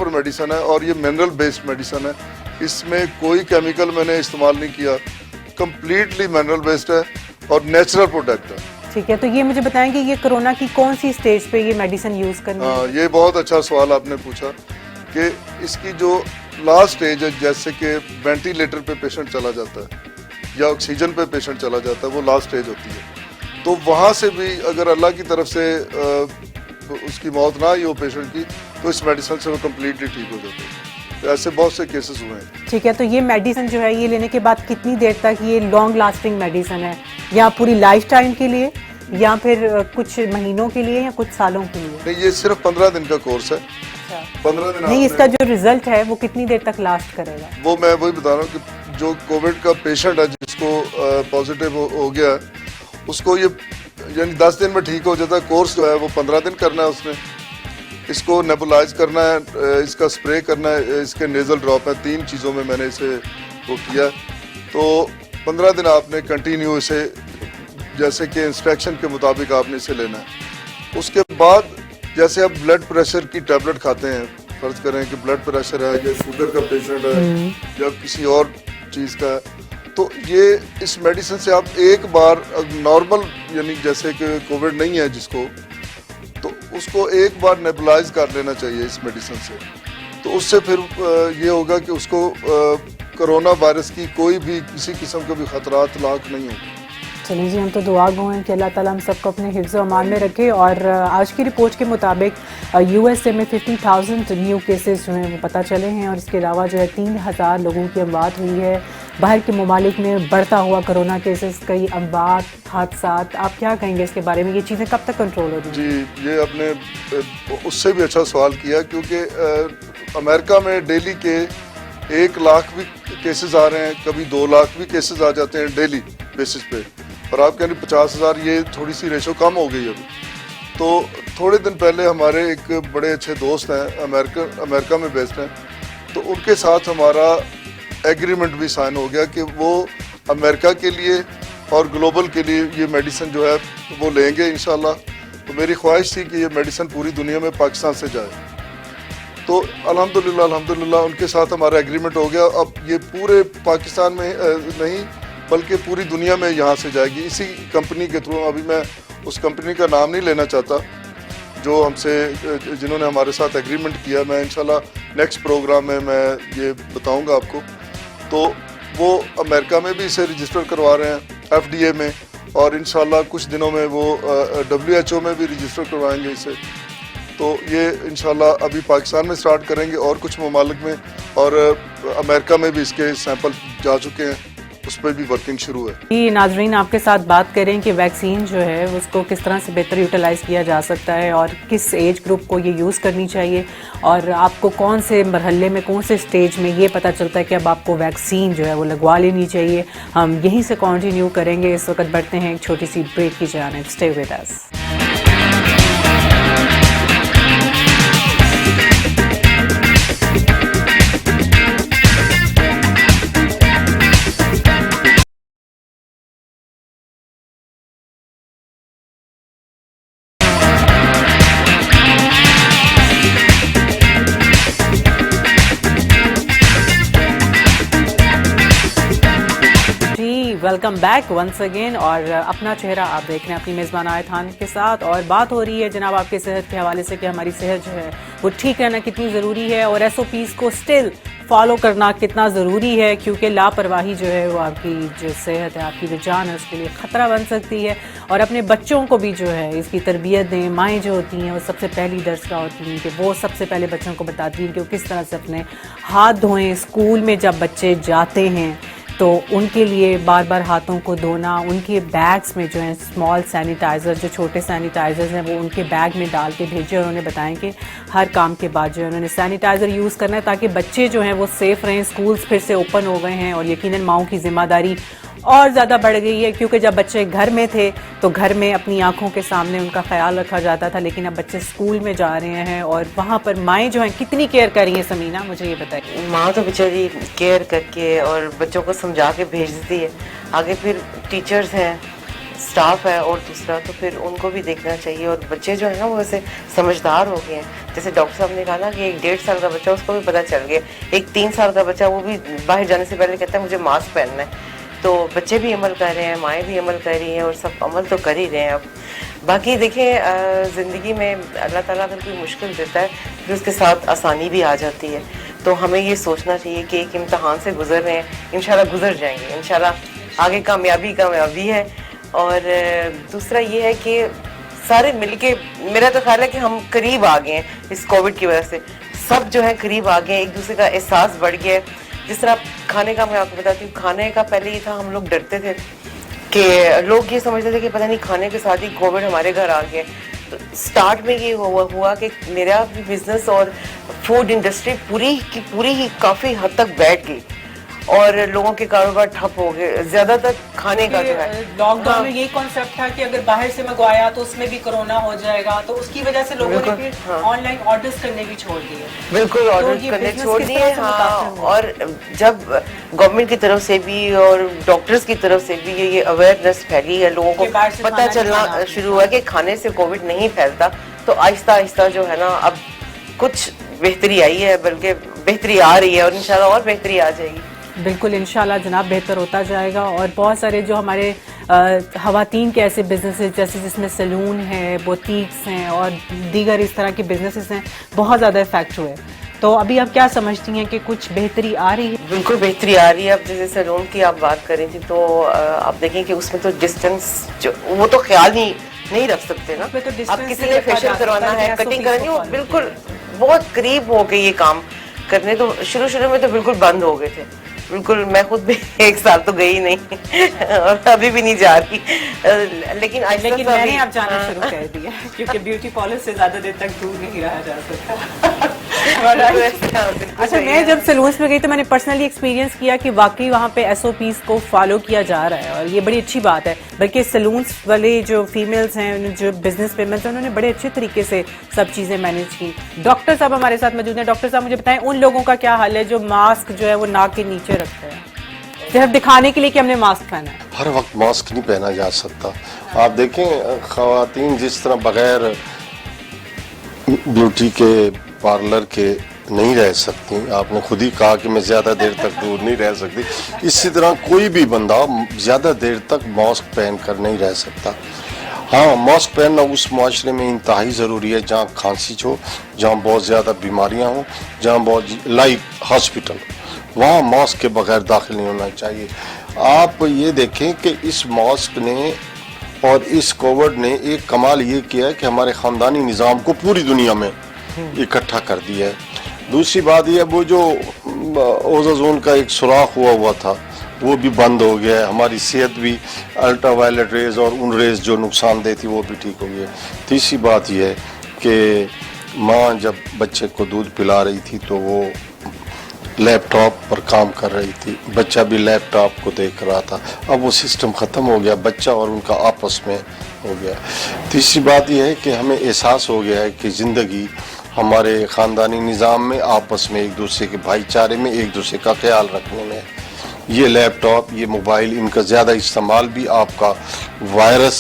میڈیسن ہے, اور یہ منرل بیسڈ میڈیسن ہے. اس میں کوئی کیمیکل میں نے استعمال نہیں کیا, کمپلیٹلی منرل بیسڈ ہے اور نیچرل پروڈکٹ ہے. ٹھیک ہے, تو یہ مجھے بتائیں کہ یہ کرونا کی کون سی سٹیج پہ یہ میڈیسن یوز کرنی ہے؟ یہ بہت اچھا سوال آپ نے پوچھا کہ اس کی جو لاسٹ سٹیج ہے, جیسے کہ وینٹیلیٹر پہ پیشنٹ چلا جاتا ہے یا آکسیجن پہ پیشنٹ چلا جاتا ہے, وہ لاسٹ سٹیج ہوتی ہے. تو وہاں سے بھی اگر اللہ کی طرف سے اس کی موت نہ آئی ہو پیشنٹ کی, تو اس میڈیسن سے وہ کمپلیٹلی ٹھیک ہو جاتے ہیں. ایسے بہت سے کیسز ہوئے ہیں. ٹھیک ہے, تو یہ میڈیسن جو ہے یہ لینے کے بعد کتنی دیر تک یہ لانگ لاسٹنگ میڈیسن ہے, یا پوری لائف ٹائم کے لیے, یا پھر کچھ مہینوں کے لیے, یا کچھ سالوں کے لیے؟ نہیں, یہ صرف 15 دن کا کورس ہے. 15 دن. نہیں, اس کا جو ریزلٹ ہے وہ کتنی دیر تک لاسٹ کرے گا؟ وہ میں وہی بتا رہا ہوں کہ جو کووڈ کا پیشنٹ ہے, جس کو پازیٹیو ہو گیا ہے, اس کو یہ یعنی 10 دن میں ٹھیک ہو جاتا ہے. کورس جو ہے وہ 15 دن کرنا ہے. اس نے اس کو نیبولائز کرنا ہے, اس کا اسپرے کرنا ہے, اس کے نیزل ڈراپ ہیں. 3 چیزوں میں نے اسے وہ کیا. تو 15 دن آپ نے کنٹینیو اسے, جیسے کہ انسٹرکشن کے مطابق آپ نے اسے لینا ہے. اس کے بعد جیسے آپ بلڈ پریشر کی ٹیبلٹ کھاتے ہیں, فرض کریں کہ بلڈ پریشر ہے یا شوگر کا پیشنٹ ہے یا کسی اور چیز کا ہے, تو یہ اس میڈیسن سے آپ ایک بار نارمل, یعنی جیسے کہ کووڈ نہیں ہے جس کو, تو اس کو ایک بار نیبولائز کر لینا چاہیے اس میڈیسن سے. تو اس سے پھر یہ ہوگا کہ اس کو کرونا وائرس کی کوئی بھی کسی قسم کے بھی خطرات لاحق نہیں ہوں. چلیں جی, ہم تو دعا گو ہیں کہ اللہ تعالیٰ ہم سب کو اپنے حفظ و امان میں رکھے. اور آج کی رپورٹ کے مطابق یو ایس اے میں 50,000 نیو کیسز جو ہیں وہ پتہ چلے ہیں, اور اس کے علاوہ جو ہے 3,000 لوگوں کی اموات ہوئی ہے. باہر کے ممالک میں بڑھتا ہوا کرونا کیسز, کئی اموات, حادثات, آپ کیا کہیں گے اس کے بارے میں؟ یہ چیزیں کب تک کنٹرول ہو رہی ہیں؟ جی, یہ آپ نے اس سے بھی اچھا سوال کیا, کیونکہ امریکہ میں ڈیلی کے 1 لاکھ بھی کیسز آ رہے ہیں, کبھی 2 لاکھ بھی کیسز آ جاتے ہیں ڈیلی بیسس پہ. اور آپ کہیں 50,000, یہ تھوڑی سی ریشو کم ہو گئی ابھی. تو تھوڑے دن پہلے ہمارے ایک بڑے اچھے دوست ہیں, امریکہ میں بیسڈ ہیں, تو ان کے ساتھ ہمارا ایگریمنٹ بھی سائن ہو گیا کہ وہ امریکہ کے لیے اور گلوبل کے لیے یہ میڈیسن جو ہے وہ لیں گے انشاءاللہ. تو میری خواہش تھی کہ یہ میڈیسن پوری دنیا میں پاکستان سے جائے. تو الحمدللہ ان کے ساتھ ہمارا ایگریمنٹ ہو گیا. اب یہ پورے پاکستان میں نہیں, बल्कि पूरी दुनिया में यहाँ से जाएगी इसी कंपनी के थ्रू। अभी मैं उस कंपनी का नाम नहीं लेना चाहता जो हमसे जिन्होंने हमारे साथ एग्रीमेंट किया, मैं इंशाल्लाह नेक्स्ट प्रोग्राम में मैं ये बताऊंगा आपको। तो वो अमेरिका में भी इसे रजिस्टर करवा रहे हैं FDA में, और इंशाल्लाह कुछ दिनों में वो WHO में भी रजिस्टर करवाएंगे इसे। तो ये इंशाल्लाह अभी पाकिस्तान में स्टार्ट करेंगे और कुछ ममालिक में, और अमेरिका में भी इसके सैंपल जा चुके हैं, उस पर भी वर्किंग शुरू है। ये नाजरीन आपके साथ बात करें कि वैक्सीन जो है उसको किस तरह से बेहतर यूटिलाइज़ किया जा सकता है और किस एज ग्रुप को ये यूज़ करनी चाहिए, और आपको कौन से मरहले में कौन से स्टेज में ये पता चलता है कि अब आपको वैक्सीन जो है वो लगवा लेनी चाहिए। हम यहीं से कंटिन्यू करेंगे। इस वक्त बढ़ते हैं एक छोटी सी ब्रेक की जानिब। Stay with us. Welcome back once again. और अपना चेहरा आप देख रहे हैं अपनी मेज़बान आयत खान के साथ, और बात हो रही है जनाब आपकी सेहत के हवाले से कि हमारी सेहत जो है वो ठीक रहना कितनी ज़रूरी है, और SOPs को स्टिल फॉलो करना कितना ज़रूरी है, क्योंकि लापरवाही जो है वो आपकी जो सेहत है, आपकी जो जान है, उसके लिए ख़तरा बन सकती है। और अपने बच्चों को भी जो है इसकी तरबियत दें। माएँ जो होती हैं वो सबसे पहली दरसगाह होती हैं कि वो सबसे पहले बच्चों को बताती हैं कि वो किस तरह से अपने हाथ धोएँ। स्कूल में जब बच्चे जाते हैं तो उनके लिए बार बार हाथों को धोना, उनके बैग्स में जो है स्मॉल सैनिटाइज़र, जो छोटे सैनिटाइज़र्स हैं, वो उनके बैग में डाल के भेजें, और उन्हें बताएं कि हर काम के बाद जो है उन्होंने सैनिटाइज़र यूज़ करना है, ताकि बच्चे जो हैं वो सेफ़ रहें। स्कूल्स फिर से ओपन हो गए हैं, और यकीनन माओं की ज़िम्मेदारी और ज़्यादा बढ़ गई है, क्योंकि जब बच्चे घर में थे तो घर में अपनी आंखों के सामने उनका ख्याल रखा जाता था, लेकिन अब बच्चे स्कूल में जा रहे हैं और वहाँ पर माएँ जो हैं कितनी केयर कर रही हैं। समीना, मुझे ये बताइए। माँ तो बेचारी केयर करके और बच्चों को समझा के भेज देती है, आगे फिर टीचर्स हैं, स्टाफ है, और दूसरा तो फिर उनको भी देखना चाहिए। और बच्चे जो है ना वो वैसे समझदार हो गए हैं। जैसे डॉक्टर साहब ने कहा ना कि एक 1.5 साल का बच्चा, उसको भी पता चल गया। एक 3 साल का बच्चा, वो भी बाहर जाने से पहले कहता है मुझे मास्क पहनना है। तो बच्चे भी अमल कर रहे हैं, माएँ भी अमल कर रही हैं, और सब अमल तो कर ही रहे हैं। अब बाकी देखें, ज़िंदगी में अल्लाह ताला अगर कोई मुश्किल देता है फिर उसके साथ आसानी भी आ जाती है। तो हमें ये सोचना चाहिए कि एक इम्तहान से गुजर रहे हैं, इंशाल्लाह गुजर जाएंगे, इंशाल्लाह आगे कामयाबी है। और दूसरा ये है कि सारे मिलके, मेरा तो ख्याल है कि हम करीब आ गए हैं इस कोविड की वजह से। सब जो है करीब आ गए हैं, एक दूसरे का एहसास बढ़ गया है। जिस तरह खाने का, मैं आपको बताती हूँ, खाने का पहले ये था, हम लोग डरते थे कि लोग ये समझते थे कि पता नहीं खाने के साथ ही कोविड हमारे घर आ गया। तो स्टार्ट में ये हुआ कि मेरा भी बिजनेस और फूड इंडस्ट्री पूरी ही काफ़ी हद तक बैठ गई, और लोगों के कारोबार ठप हो गए, ज्यादातर खाने का जो है। लॉकडाउन में यही कॉन्सेप्ट था कि अगर बाहर से मंगवाया तो उसमें भी कोरोना हो जाएगा, तो उसकी वजह से लोगों ने फिर ऑनलाइन ऑर्डर्स करने भी छोड़ दिए। बिल्कुल, ऑर्डर करने छोड़ दिए। हाँ, और जब गवर्नमेंट की तरफ से भी और डॉक्टर्स की तरफ से भी ये अवेयरनेस फैली है, लोगों को पता चलना शुरू हुआ कि खाने से कोविड नहीं फैलता, तो आहिस्ता आहिस्ता जो है ना अब कुछ बेहतरी आई है, बल्कि बेहतरी आ रही है, और इंशाल्लाह और बेहतरी आ जाएगी। बिल्कुल, इंशाल्लाह जनाब बेहतर होता जाएगा। और बहुत सारे जो हमारे ख़वातीन के ऐसे बिजनेसेस, जैसे जिसमें सैलून है, बुटीक्स हैं और दीगर इस तरह के बिजनेसेस हैं, बहुत ज़्यादा इफेक्ट हुए। तो अभी आप क्या समझती हैं कि कुछ बेहतरी आ रही है? बिल्कुल बेहतरी आ रही है। अब जैसे सैलून की आप बात कर रही थी, तो आप देखें कि उसमें तो डिस्टेंस जो वो तो ख्याल ही नहीं रख सकते ना। तो अब किसी ने फेशियल करवाना है, कटिंग करनी, वो बिल्कुल बहुत करीब हो गए ये काम करने। तो शुरू में तो बिल्कुल बंद हो गए थे, बिल्कुल। मैं खुद भी 1 साल तो गई नहीं और अभी भी नहीं जा रही, लेकिन मैंने अब जाना शुरू कर दिया, क्योंकि ब्यूटी पार्लर से ज्यादा देर तक दूर नहीं रहा जा सकता। अच्छा, मैं जब सैलून्स में गई तो मैंने पर्सनली एक्सपीरियंस किया कि वाकई वहाँ पे SOPs को फॉलो किया जा रहा है, और ये बड़ी अच्छी बात है। बल्कि सैलून्स वाले जो फीमेल्स हैं, जो बिजनेस पेमेंट्स हैं, उन्होंने बड़े अच्छे तरीके से सब चीज़ें मैनेज की। डॉक्टर साहब हमारे साथ मौजूद हैं। डॉक्टर साहब, मुझे बताएं उन लोगों का क्या हाल है जो मास्क जो है वो नाक के नीचे रखते हैं, सिर्फ दिखाने के लिए कि हमने मास्क पहना है? हर वक्त मास्क नहीं पहना जा सकता। आप देखें, खवातीन जिस तरह बगैर ब्यूटी के पार्लर के نہیں رہ سکتی. آپ نے خود ہی کہا کہ میں زیادہ دیر تک دور نہیں رہ سکتی. اسی طرح کوئی بھی بندہ زیادہ دیر تک ماسک پہن کر نہیں رہ سکتا. ہاں ماسک پہننا اس معاشرے میں انتہائی ضروری ہے جہاں کھانسی ہو, جہاں بہت زیادہ بیماریاں ہوں, جہاں بہت لائک ہاسپٹل, وہاں ماسک کے بغیر داخل نہیں ہونا چاہیے. آپ یہ دیکھیں کہ اس ماسک نے اور اس کووڈ نے ایک کمال یہ کیا ہے کہ ہمارے خاندانی نظام کو پوری دنیا میں اکٹھا کر دیا ہے. دوسری بات یہ وہ جو اوزون کا ایک سوراخ ہوا تھا وہ بھی بند ہو گیا ہے. ہماری صحت بھی الٹرا وائلٹ ریز اور ان ریز جو نقصان دہ تھی وہ بھی ٹھیک ہو گئی ہے. تیسری بات یہ ہے کہ ماں جب بچے کو دودھ پلا رہی تھی تو وہ لیپ ٹاپ پر کام کر رہی تھی, بچہ بھی لیپ ٹاپ کو دیکھ رہا تھا. اب وہ سسٹم ختم ہو گیا, بچہ اور ان کا آپس میں ہو گیا. تیسری بات یہ ہے کہ ہمیں احساس ہو گیا ہے کہ زندگی ہمارے خاندانی نظام میں آپس میں ایک دوسرے کے بھائی چارے میں ایک دوسرے کا خیال رکھنے میں. یہ لیپ ٹاپ, یہ موبائل, ان کا زیادہ استعمال بھی آپ کا وائرس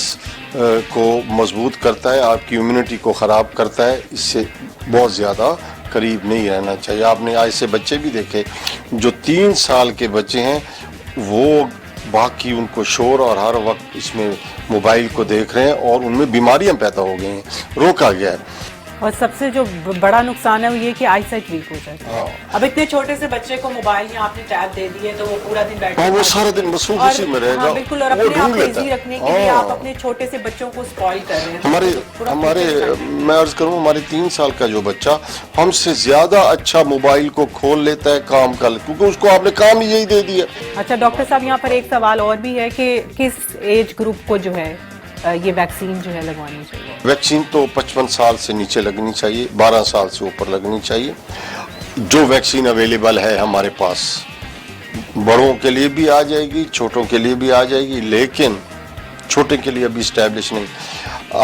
کو مضبوط کرتا ہے, آپ کی امیونٹی کو خراب کرتا ہے. اس سے بہت زیادہ قریب نہیں رہنا چاہیے. آپ نے ایسے بچے بھی دیکھے جو 3 سال کے بچے ہیں, وہ باقی ان کو شور اور ہر وقت اس میں موبائل کو دیکھ رہے ہیں اور ان میں بیماریاں پیدا ہو گئی ہیں. روکا گیا ہے. اور سب سے جو بڑا نقصان ہے وہ یہ کہ آئی سائٹ ویک ہو جاتی ہے. اب اتنے چھوٹے سے بچے کو موبائل یا آپ نے ٹیب دے دی ہے تو وہ پورا دن بیٹھے وہ سارا دن مصروف اسی میں رہے گا. بالکل, اور اپنے آپ کو ایزی رکھنے کے لیے آپ اپنے چھوٹے سے بچوں کو اسپوائل کر رہے ہیں. ہمارے میں عرض کروں ہمارے 3 سال کا جو بچہ ہم سے زیادہ اچھا موبائل کو کھول لیتا ہے کام کا, کیونکہ اس کو آپ نے کام یہی دے دیا. اچھا ڈاکٹر صاحب, یہاں پر ایک سوال اور بھی ہے کہ کس ایج گروپ کو جو ہے یہ ویکسین جو ہے لگوانی چاہیے؟ ویکسین تو 55 سال سے نیچے لگنی چاہیے, 12 سال سے اوپر لگنی چاہیے. جو ویکسین اویلیبل ہے ہمارے پاس, بڑوں کے لیے بھی آ جائے گی, چھوٹوں کے لیے بھی آ جائے گی, لیکن چھوٹے کے لیے ابھی اسٹیبلش نہیں.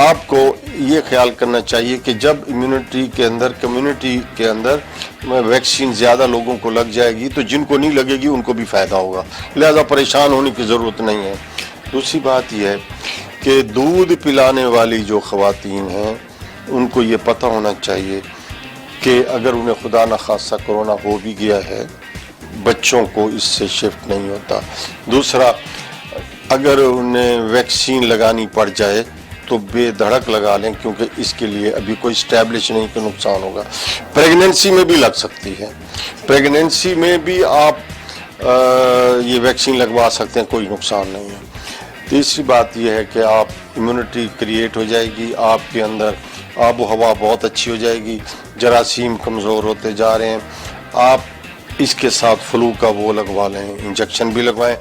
آپ کو یہ خیال کرنا چاہیے کہ جب امیونٹی کے اندر, کمیونٹی کے اندر ویکسین زیادہ لوگوں کو لگ جائے گی تو جن کو نہیں لگے گی ان کو بھی فائدہ ہوگا, لہذا پریشان ہونے کی ضرورت نہیں ہے. دوسری بات یہ ہے کہ دودھ پلانے والی جو خواتین ہیں ان کو یہ پتہ ہونا چاہیے کہ اگر انہیں خدا نخواستہ کرونا ہو بھی گیا ہے, بچوں کو اس سے شفٹ نہیں ہوتا. دوسرا, اگر انہیں ویکسین لگانی پڑ جائے تو بے دھڑک لگا لیں, کیونکہ اس کے لیے ابھی کوئی اسٹیبلش نہیں کہ نقصان ہوگا. پریگننسی میں بھی لگ سکتی ہے, پریگننسی میں بھی آپ یہ ویکسین لگوا سکتے ہیں, کوئی نقصان نہیں ہے. تیسری بات یہ ہے کہ آپ امیونٹی کریٹ ہو جائے گی, آپ کے اندر آب و ہوا بہت اچھی ہو جائے گی, جراثیم کمزور ہوتے جا رہے ہیں. آپ اس کے ساتھ فلو کا وہ لگوا لیں, انجیکشن بھی لگوائیں.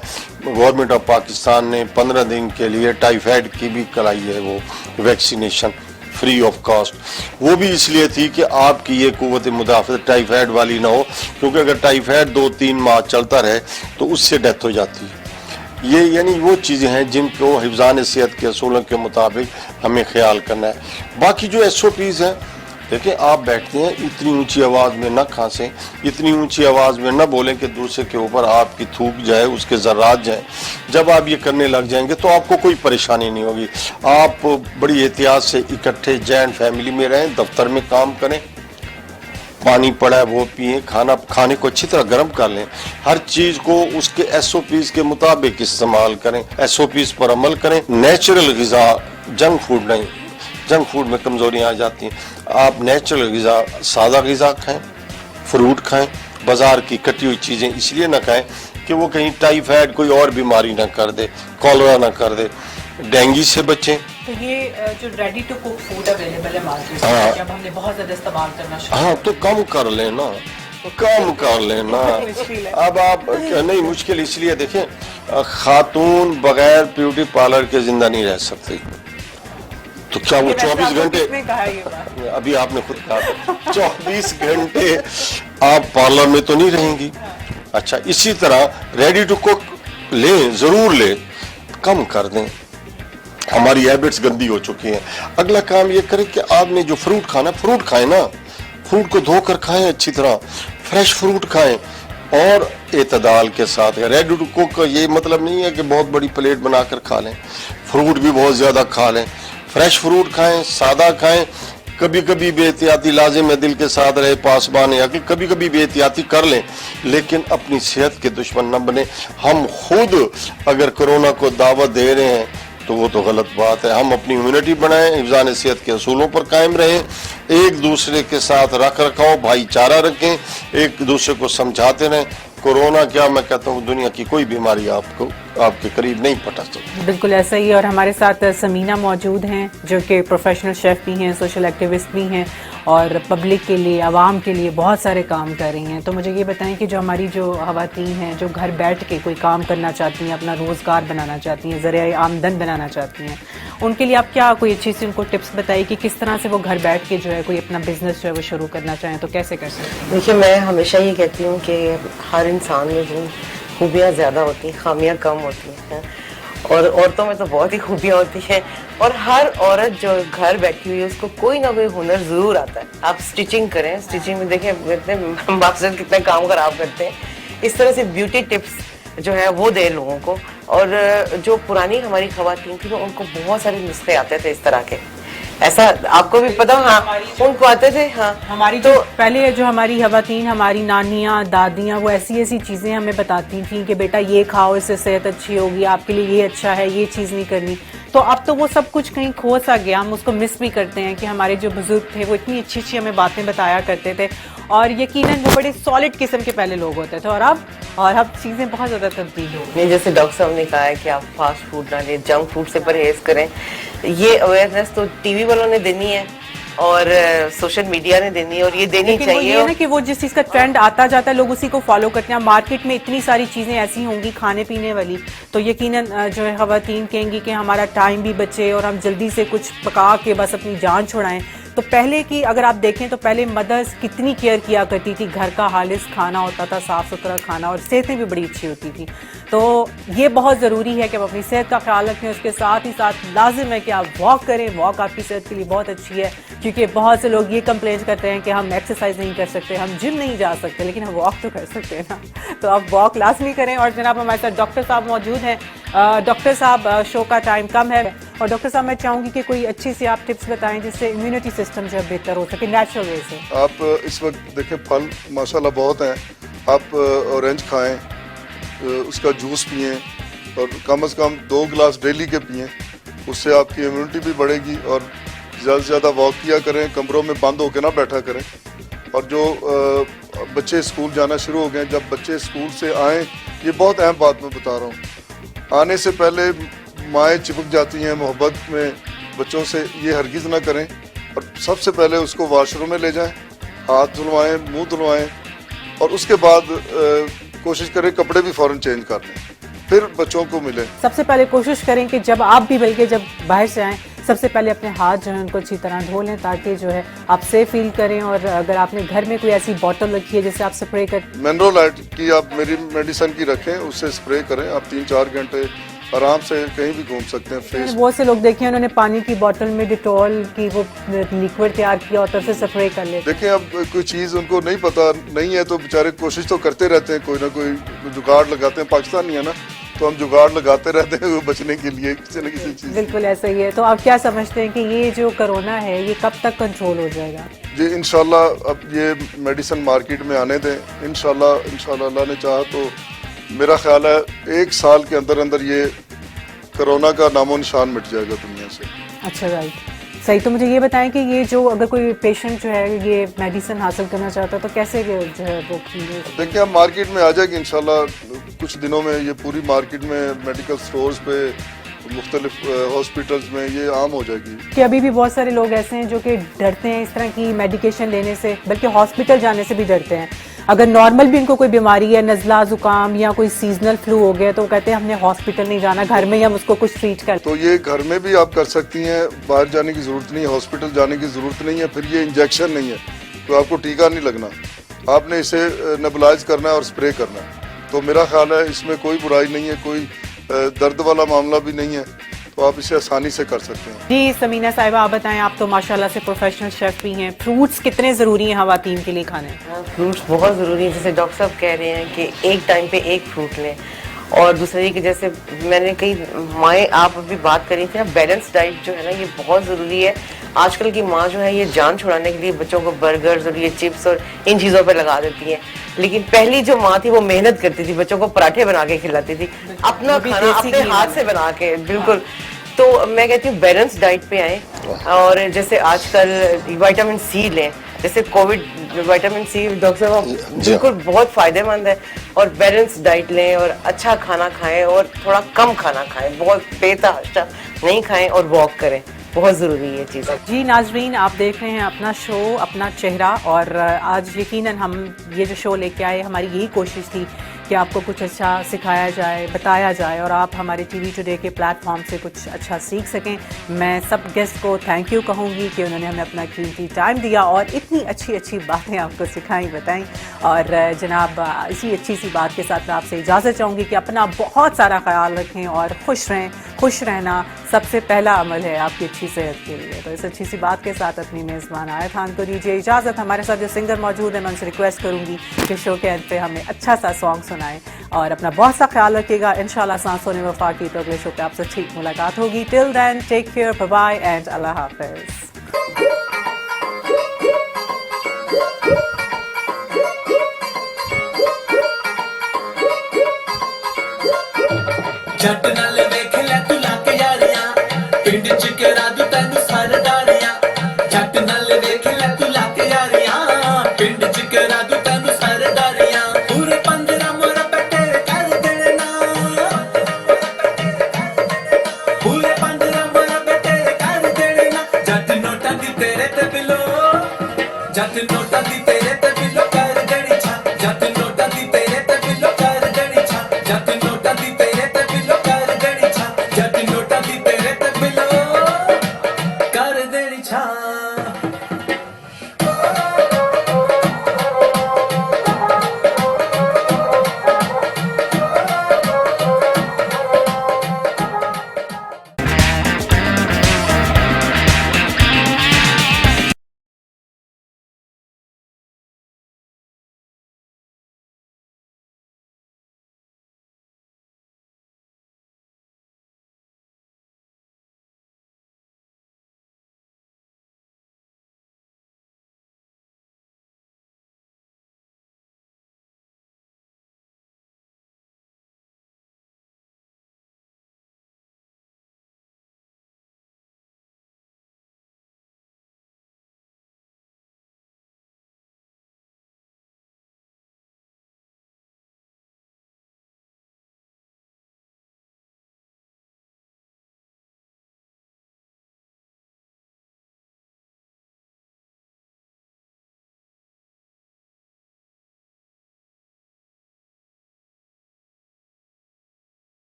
گورنمنٹ آف پاکستان نے 15 دن کے لیے ٹائیفائڈ کی بھی کرائی ہے وہ ویکسینیشن فری آف کاسٹ. وہ بھی اس لیے تھی کہ آپ کی یہ قوت مدافعت ٹائیفائڈ والی نہ ہو, کیونکہ اگر ٹائیفائڈ 2-3 ماہ چلتا رہے تو اس سے ڈیتھ ہو جاتی ہے. یہ یعنی وہ چیزیں ہیں جن کو حفظان صحت کے اصولوں کے مطابق ہمیں خیال کرنا ہے. باقی جو SOPs ہیں, دیکھیں آپ بیٹھتے ہیں, اتنی اونچی آواز میں نہ کھانسیں, اتنی اونچی آواز میں نہ بولیں کہ دوسرے کے اوپر آپ کی تھوک جائے, اس کے ذرات جائیں. جب آپ یہ کرنے لگ جائیں گے تو آپ کو کوئی پریشانی نہیں ہوگی. آپ بڑی احتیاط سے اکٹھے جوائنٹ فیملی میں رہیں, دفتر میں کام کریں, پانی پڑا ہے وہ پئیں, کھانے کو اچھی طرح گرم کر لیں, ہر چیز کو اس کے SOPs کے مطابق استعمال کریں, SOPs پر عمل کریں. نیچرل غذا, جنک فوڈ نہیں, جنک فوڈ میں کمزوریاں آ جاتی ہیں. آپ نیچرل غذا, سادہ غذا کھائیں, فروٹ کھائیں, بازار کی کٹی ہوئی چیزیں اس لیے نہ کھائیں کہ وہ کہیں ٹائیفائڈ کوئی اور بیماری نہ کر دے, کولرا نہ کر دے. ڈینگی سے بچیں. تو یہ جو ready to cook food available ہے مارکیٹ میں, جب ہم نے بہت زیادہ استعمال کرنا شروع, ہاں تو کم کر لینا, کم کر لینا. اب آپ نہیں, مشکل اس لیے دیکھیں, خاتون بغیر بیوٹی پارلر کے زندہ نہیں رہ سکتی. تو کیا وہ 24 گھنٹے, ابھی آپ نے خود کہا 24 گھنٹے آپ پارلر میں تو نہیں رہیں گی. اچھا, اسی طرح ریڈی ٹو کوک لیں, ضرور لیں, کم کر دیں. ہماری ہیبٹس گندی ہو چکی ہیں. اگلا کام یہ کریں کہ آپ نے جو فروٹ کھانا, فروٹ کھائیں نا, فروٹ کو دھو کر کھائیں اچھی طرح, فریش فروٹ کھائیں اور اعتدال کے ساتھ. ریڈی ٹو کوک کا یہ مطلب نہیں ہے کہ بہت بڑی پلیٹ بنا کر کھا لیں, فروٹ بھی بہت زیادہ کھا لیں, فریش فروٹ کھائیں, سادہ کھائیں, कभी कभी बेहतियाती लाजिम है, दिल के साथ रहे पासबान अक्ल, कभी कभी बेहतियाती कर लें लेकिन अपनी सेहत के दुश्मन न बने। हम खुद अगर कोरोना को दावत दे रहे हैं तो वो तो गलत बात है। हम अपनी इम्यूनिटी बनाएं, हिफ्ज़ान सेहत के असूलों पर कायम रहें, एक दूसरे के साथ रख रखाव भाईचारा रखें, एक दूसरे को समझाते रहें। कोरोना क्या, मैं कहता हूँ दुनिया की कोई बीमारी आपको आपके करीब नहीं पटा सकती। बिल्कुल ऐसा ही है। और हमारे साथ समीना मौजूद हैं जो कि प्रोफेशनल शेफ़ भी हैं, सोशल एक्टिविस्ट भी हैं और पब्लिक के लिए, आवाम के लिए बहुत सारे काम कर रही हैं। तो मुझे ये बताएं कि जो हमारी जो ख़वातीन हैं जो घर बैठ के कोई काम करना चाहती हैं, अपना रोज़गार बनाना चाहती हैं, ज़रिए आमदन बनाना चाहती हैं, उनके लिए आप क्या कोई अच्छी सी उनको टिप्स बताइए कि किस तरह से वो घर बैठ के जो है कोई अपना बिजनेस जो है वो शुरू करना चाहें तो कैसे कर सकते हैं? देखिए, मैं हमेशा ये कहती हूँ कि हर इंसान में जो खूबियाँ ज़्यादा होती हैं, खामियाँ कम होती हैं, और औरतों में तो बहुत ही खूबियाँ होती हैं। और हर औरत जो घर बैठी हुई है उसको कोई ना कोई हुनर ज़रूर आता है। आप स्टिचिंग करें, स्टिचिंग में देखें कितने मकसद कितने काम खराब करते हैं। इस तरह से ब्यूटी टिप्स जो है वो दे लोगों को। और जो पुरानी हमारी ख़वातीन थी उनको बहुत सारे नुस्खे आते थे इस तरह के, ऐसा आपको भी पता। हाँ, उनको आते थे। हाँ, हमारी तो पहले जो हमारी ख़वातीन, हमारी नानियाँ, दादियाँ, वो ऐसी ऐसी चीज़ें हमें बताती थी कि बेटा ये खाओ, इससे सेहत अच्छी होगी, आपके लिए ये अच्छा है, ये चीज़ नहीं करनी। तो अब तो वो सब कुछ कहीं खो सा गया। हम उसको मिस भी करते हैं कि हमारे जो बुजुर्ग थे वो इतनी अच्छी अच्छी हमें बातें बताया करते थे और यकीनन वो बड़े सॉलिड किस्म के पहले लोग होते थे। और अब चीज़ें बहुत ज़्यादा तब्दील हो गई। जैसे डॉक्टर साहब ने कहा है कि आप फास्ट फूड ना लें, जंक फूड से परहेज करें। ये अवेयरनेस तो टीवी वालों ने देनी है और सोशल मीडिया ने देनी है और ये देनी लेकिन चाहिए। वो ये ना कि वो जिस चीज़ का ट्रेंड आता जाता है लोग उसी को फॉलो करते हैं। मार्केट में इतनी सारी चीज़ें ऐसी होंगी खाने पीने वाली, तो यकीनन जो है ख़वातीन कहेंगी कि हमारा टाइम भी बचे और हम जल्दी से कुछ पका के बस अपनी जान छुड़ाएं। तो पहले की अगर आप देखें तो पहले मदर्स कितनी केयर किया करती थी, घर का हालिस खाना होता था, साफ़ सुथरा खाना, और सेहतें भी बड़ी अच्छी होती थी। तो ये बहुत ज़रूरी है कि आप अपनी सेहत का ख्याल रखें। उसके साथ ही साथ लाजिम है कि आप वॉक करें। वॉक आपकी सेहत के लिए बहुत अच्छी है, क्योंकि बहुत से लोग ये कंप्लेन करते हैं कि हम एक्सरसाइज नहीं कर सकते, हम जिम नहीं जा सकते, लेकिन हम वॉक तो कर सकते हैं ना। तो आप वॉक लाजमी करें। और जनाब हमारे साथ डॉक्टर साहब मौजूद हैं। डॉक्टर साहब, शो का टाइम कम है और डॉक्टर साहब मैं चाहूँगी कि कोई अच्छी सी आप टिप्स बताएं जिससे इम्यूनिटी सिस्टम जो है बेहतर हो सके नेचुरल वे से। आप इस वक्त देखें फल माशाल्लाह बहुत हैं। आप ऑरेंज खाएं, उसका जूस पिएं और कम से कम 2 गिलास डेली के पिएं, उससे आपकी इम्यूनिटी भी बढ़ेगी। और ज़्यादा से ज़्यादा वॉक किया करें, कमरों में बंद होकर ना बैठा करें। और जो बच्चे स्कूल जाना शुरू हो गए, जब बच्चे स्कूल से आएँ, ये बहुत अहम बात मैं बता रहा हूँ, आने से पहले माएँ चिपक जाती हैं मोहब्बत में बच्चों से, ये हरगिज़ ना करें। और सबसे पहले उसको वॉशरूम में ले जाएं, हाथ धुलवाएं, मुंह धुलवाएं और उसके बाद कोशिश करें कपड़े भी फ़ौरन चेंज कर लें, फिर बच्चों को मिलें। सबसे पहले कोशिश करें कि जब आप भी बल्कि जब बाहर से आएँ सबसे पहले अपने हाथ जो है उनको अच्छी तरह धो लें ताकि जो है आप सेफ फील करें। और अगर आपने घर में कोई ऐसी बोतल रखी है जिससे आप स्प्रे कर, मिनरलाइट की आप मेरी मेडिसिन की रखें, उससे स्प्रे करें। आप 3-4 घंटे आराम से कहीं भी घूम सकते हैं। फेस बहुत से लोग देखे उन्होंने पानी की बोतल में डिटॉल की वो लिक्विड तैयार किया और तरफ से स्प्रे कर लेते। देखें, अब कोई चीज़ उनको नहीं पता नहीं है तो बेचारे कोशिश तो करते रहते हैं, कोई ना कोई जुगाड़ लगाते हैं। पाकिस्तान नहीं है ना, तो हम जुगाड़ लगाते रहते हैं बचने के लिए किसी न किसी चीज़। बिल्कुल ऐसा ही है। तो आप क्या समझते हैं कि ये जो कोरोना है ये कब तक कंट्रोल हो जाएगा? जी इंशाल्लाह अब ये मेडिसिन मार्केट में आने दें, इंशाल्लाह अल्लाह ने चाहा तो मेरा ख्याल है 1 साल के अंदर अंदर ये कोरोना का नामो निशान मिट जाएगा दुनिया से। अच्छा, राइट, सही। तो मुझे ये बताएं कि ये जो अगर कोई पेशेंट जो है ये मेडिसिन हासिल करना चाहता है तो कैसे जो है वो? देखिए, अब मार्केट में आ जाएगी इंशाल्लाह कुछ दिनों में। ये पूरी मार्केट में मेडिकल स्टोर्स पे, मुख्तलिफ हॉस्पिटल्स में ये आम हो जाएगी। कि अभी भी बहुत सारे लोग ऐसे हैं जो कि डरते हैं इस तरह की मेडिकेशन लेने से, बल्कि हॉस्पिटल जाने से भी डरते हैं। अगर नॉर्मल भी उनको कोई बीमारी है, नज़ला ज़ुकाम या कोई सीजनल फ्लू हो गया, तो वो कहते हैं हमने हॉस्पिटल नहीं जाना, घर में ही हम उसको कुछ ट्रीट कर। तो ये घर में भी आप कर सकती हैं, बाहर जाने की ज़रूरत नहीं है, हॉस्पिटल जाने की ज़रूरत नहीं है। फिर ये इंजेक्शन नहीं है तो आपको टीका नहीं लगना, आपने इसे नेबुलाइज करना है और स्प्रे करना है। तो मेरा ख्याल है इसमें कोई बुराई नहीं है, कोई दर्द वाला मामला भी नहीं है, तो आप इसे आसानी से कर सकते हैं। जी समीना साहिबा, आप बताएं, आप तो माशाल्लाह से प्रोफेशनल शेफ भी हैं, फ्रूट्स कितने ज़रूरी हैं ख़वातीन के लिए खाने? फ्रूट्स बहुत ज़रूरी है। जैसे डॉक्टर साहब कह रहे हैं कि एक टाइम पे एक फ्रूट लें, और दूसरी कि जैसे मैंने कई माएँ आप अभी बात करी थी ना, बैलेंस डाइट जो है ना ये बहुत ज़रूरी है। آج کل کی ماں جو ہے یہ جان چھڑانے کے لیے بچوں کو برگرز اور یہ چپس اور ان چیزوں پہ لگا دیتی ہیں، لیکن پہلی جو ماں تھی وہ محنت کرتی تھی، بچوں کو پراٹھے بنا کے کھلاتی تھی، اپنا کھانا اپنے ہاتھ سے بنا کے، بالکل. تو میں کہتی ہوں بیلنس ڈائٹ پہ آئیں، اور جیسے آج کل وٹامن سی لیں، جیسے کووڈ وٹامن سی ڈاکٹر صاحب بالکل بہت فائدہ مند ہے، اور بیلنس ڈائٹ لیں اور اچھا کھانا کھائیں اور تھوڑا کم کھانا کھائیں، بہت بےتحاشا نہیں کھائیں، اور واک کریں، بہت ضروری ہے یہ چیز. جی ناظرین، آپ دیکھ رہے ہیں اپنا شو اپنا چہرہ، اور آج یقیناً ہم یہ جو شو لے کے آئے، ہماری یہی کوشش تھی کہ آپ کو کچھ اچھا سکھایا جائے، بتایا جائے، اور آپ ہمارے ٹی وی ٹوڈے کے پلیٹ فارم سے کچھ اچھا سیکھ سکیں. میں سب گیسٹ کو تھینک یو کہوں گی کہ انہوں نے ہمیں اپنا قیمتی ٹائم دیا اور اتنی اچھی اچھی باتیں آپ کو سکھائیں، بتائیں. اور جناب اسی اچھی سی بات کے ساتھ میں آپ سے اجازت چاہوں گی کہ اپنا بہت سارا خیال رکھیں اور خوش رہیں. خوش رہنا سب سے پہلا عمل ہے آپ کی اچھی صحت کے لیے. تو اس اچھی سی بات کے ساتھ اپنی میزبان آیت خان کو دیجیے اجازت. ہمارے ساتھ جو سنگر موجود ہیں میں ان سے ریکویسٹ کروں گی کہ شو کے اینڈ پہ ہمیں اچھا سا سانگ سنائیں، اور اپنا بہت سا خیال رکھیے گا. انشاءاللہ سانس ہونے وفا کی تو اگلے شو پہ آپ سے ٹھیک ملاقات ہوگی. Till then take care, bye bye and اللہ حافظ. ਜੱਟ ਨਾਲ ਵੇਖ ਲੈ ਤੂੰ ਲੱਗ ਯਾਰੀਆਂ, ਪਿੰਡ ਚ ਕਿਹੜਾ ਦੂ ਤੈਨੂੰ ਸਰਦਾਰੀਆਂ. ਜੱਟ ਨਾਲ ਵੇਖ ਲੈ ਤੂੰ ਲੱਗ ਯਾਰੀਆਂ, ਪਿੰਡ ਚ ਕਿਹੜਾ ਦੂ ਤੈਨੂੰ ਸਰਦਾਰੀਆਂ. ਪੂਰੇ 15 ਮੁਰੱਬੇ ਤੇਰੇ ਕਰ ਦੇਣੇ ਨਾ, ਪੂਰੇ 15 ਮੁਰੱਬੇ ਤੇਰੇ ਕਰ ਦੇਣੇ ਨਾ. ਜੱਟ ਨੋਟਾਂ ਦੀ ਤੇਰੇ ਤੇ ਬਿਲੋ, ਜੱਟ ਨੋਟਾਂ ਦੀ ਤੇਰੇ ਤੇ ਬਿਲੋ ਕਰ ਦੇਣੀ ਛਾ. ਜੱਟ ਨੋਟਾਂ ਦੀ ਤੇਰੇ ਤੇ ਬਿਲੋ ਕਰ ਦੇਣੀ ਛਾ. ਜੱਟ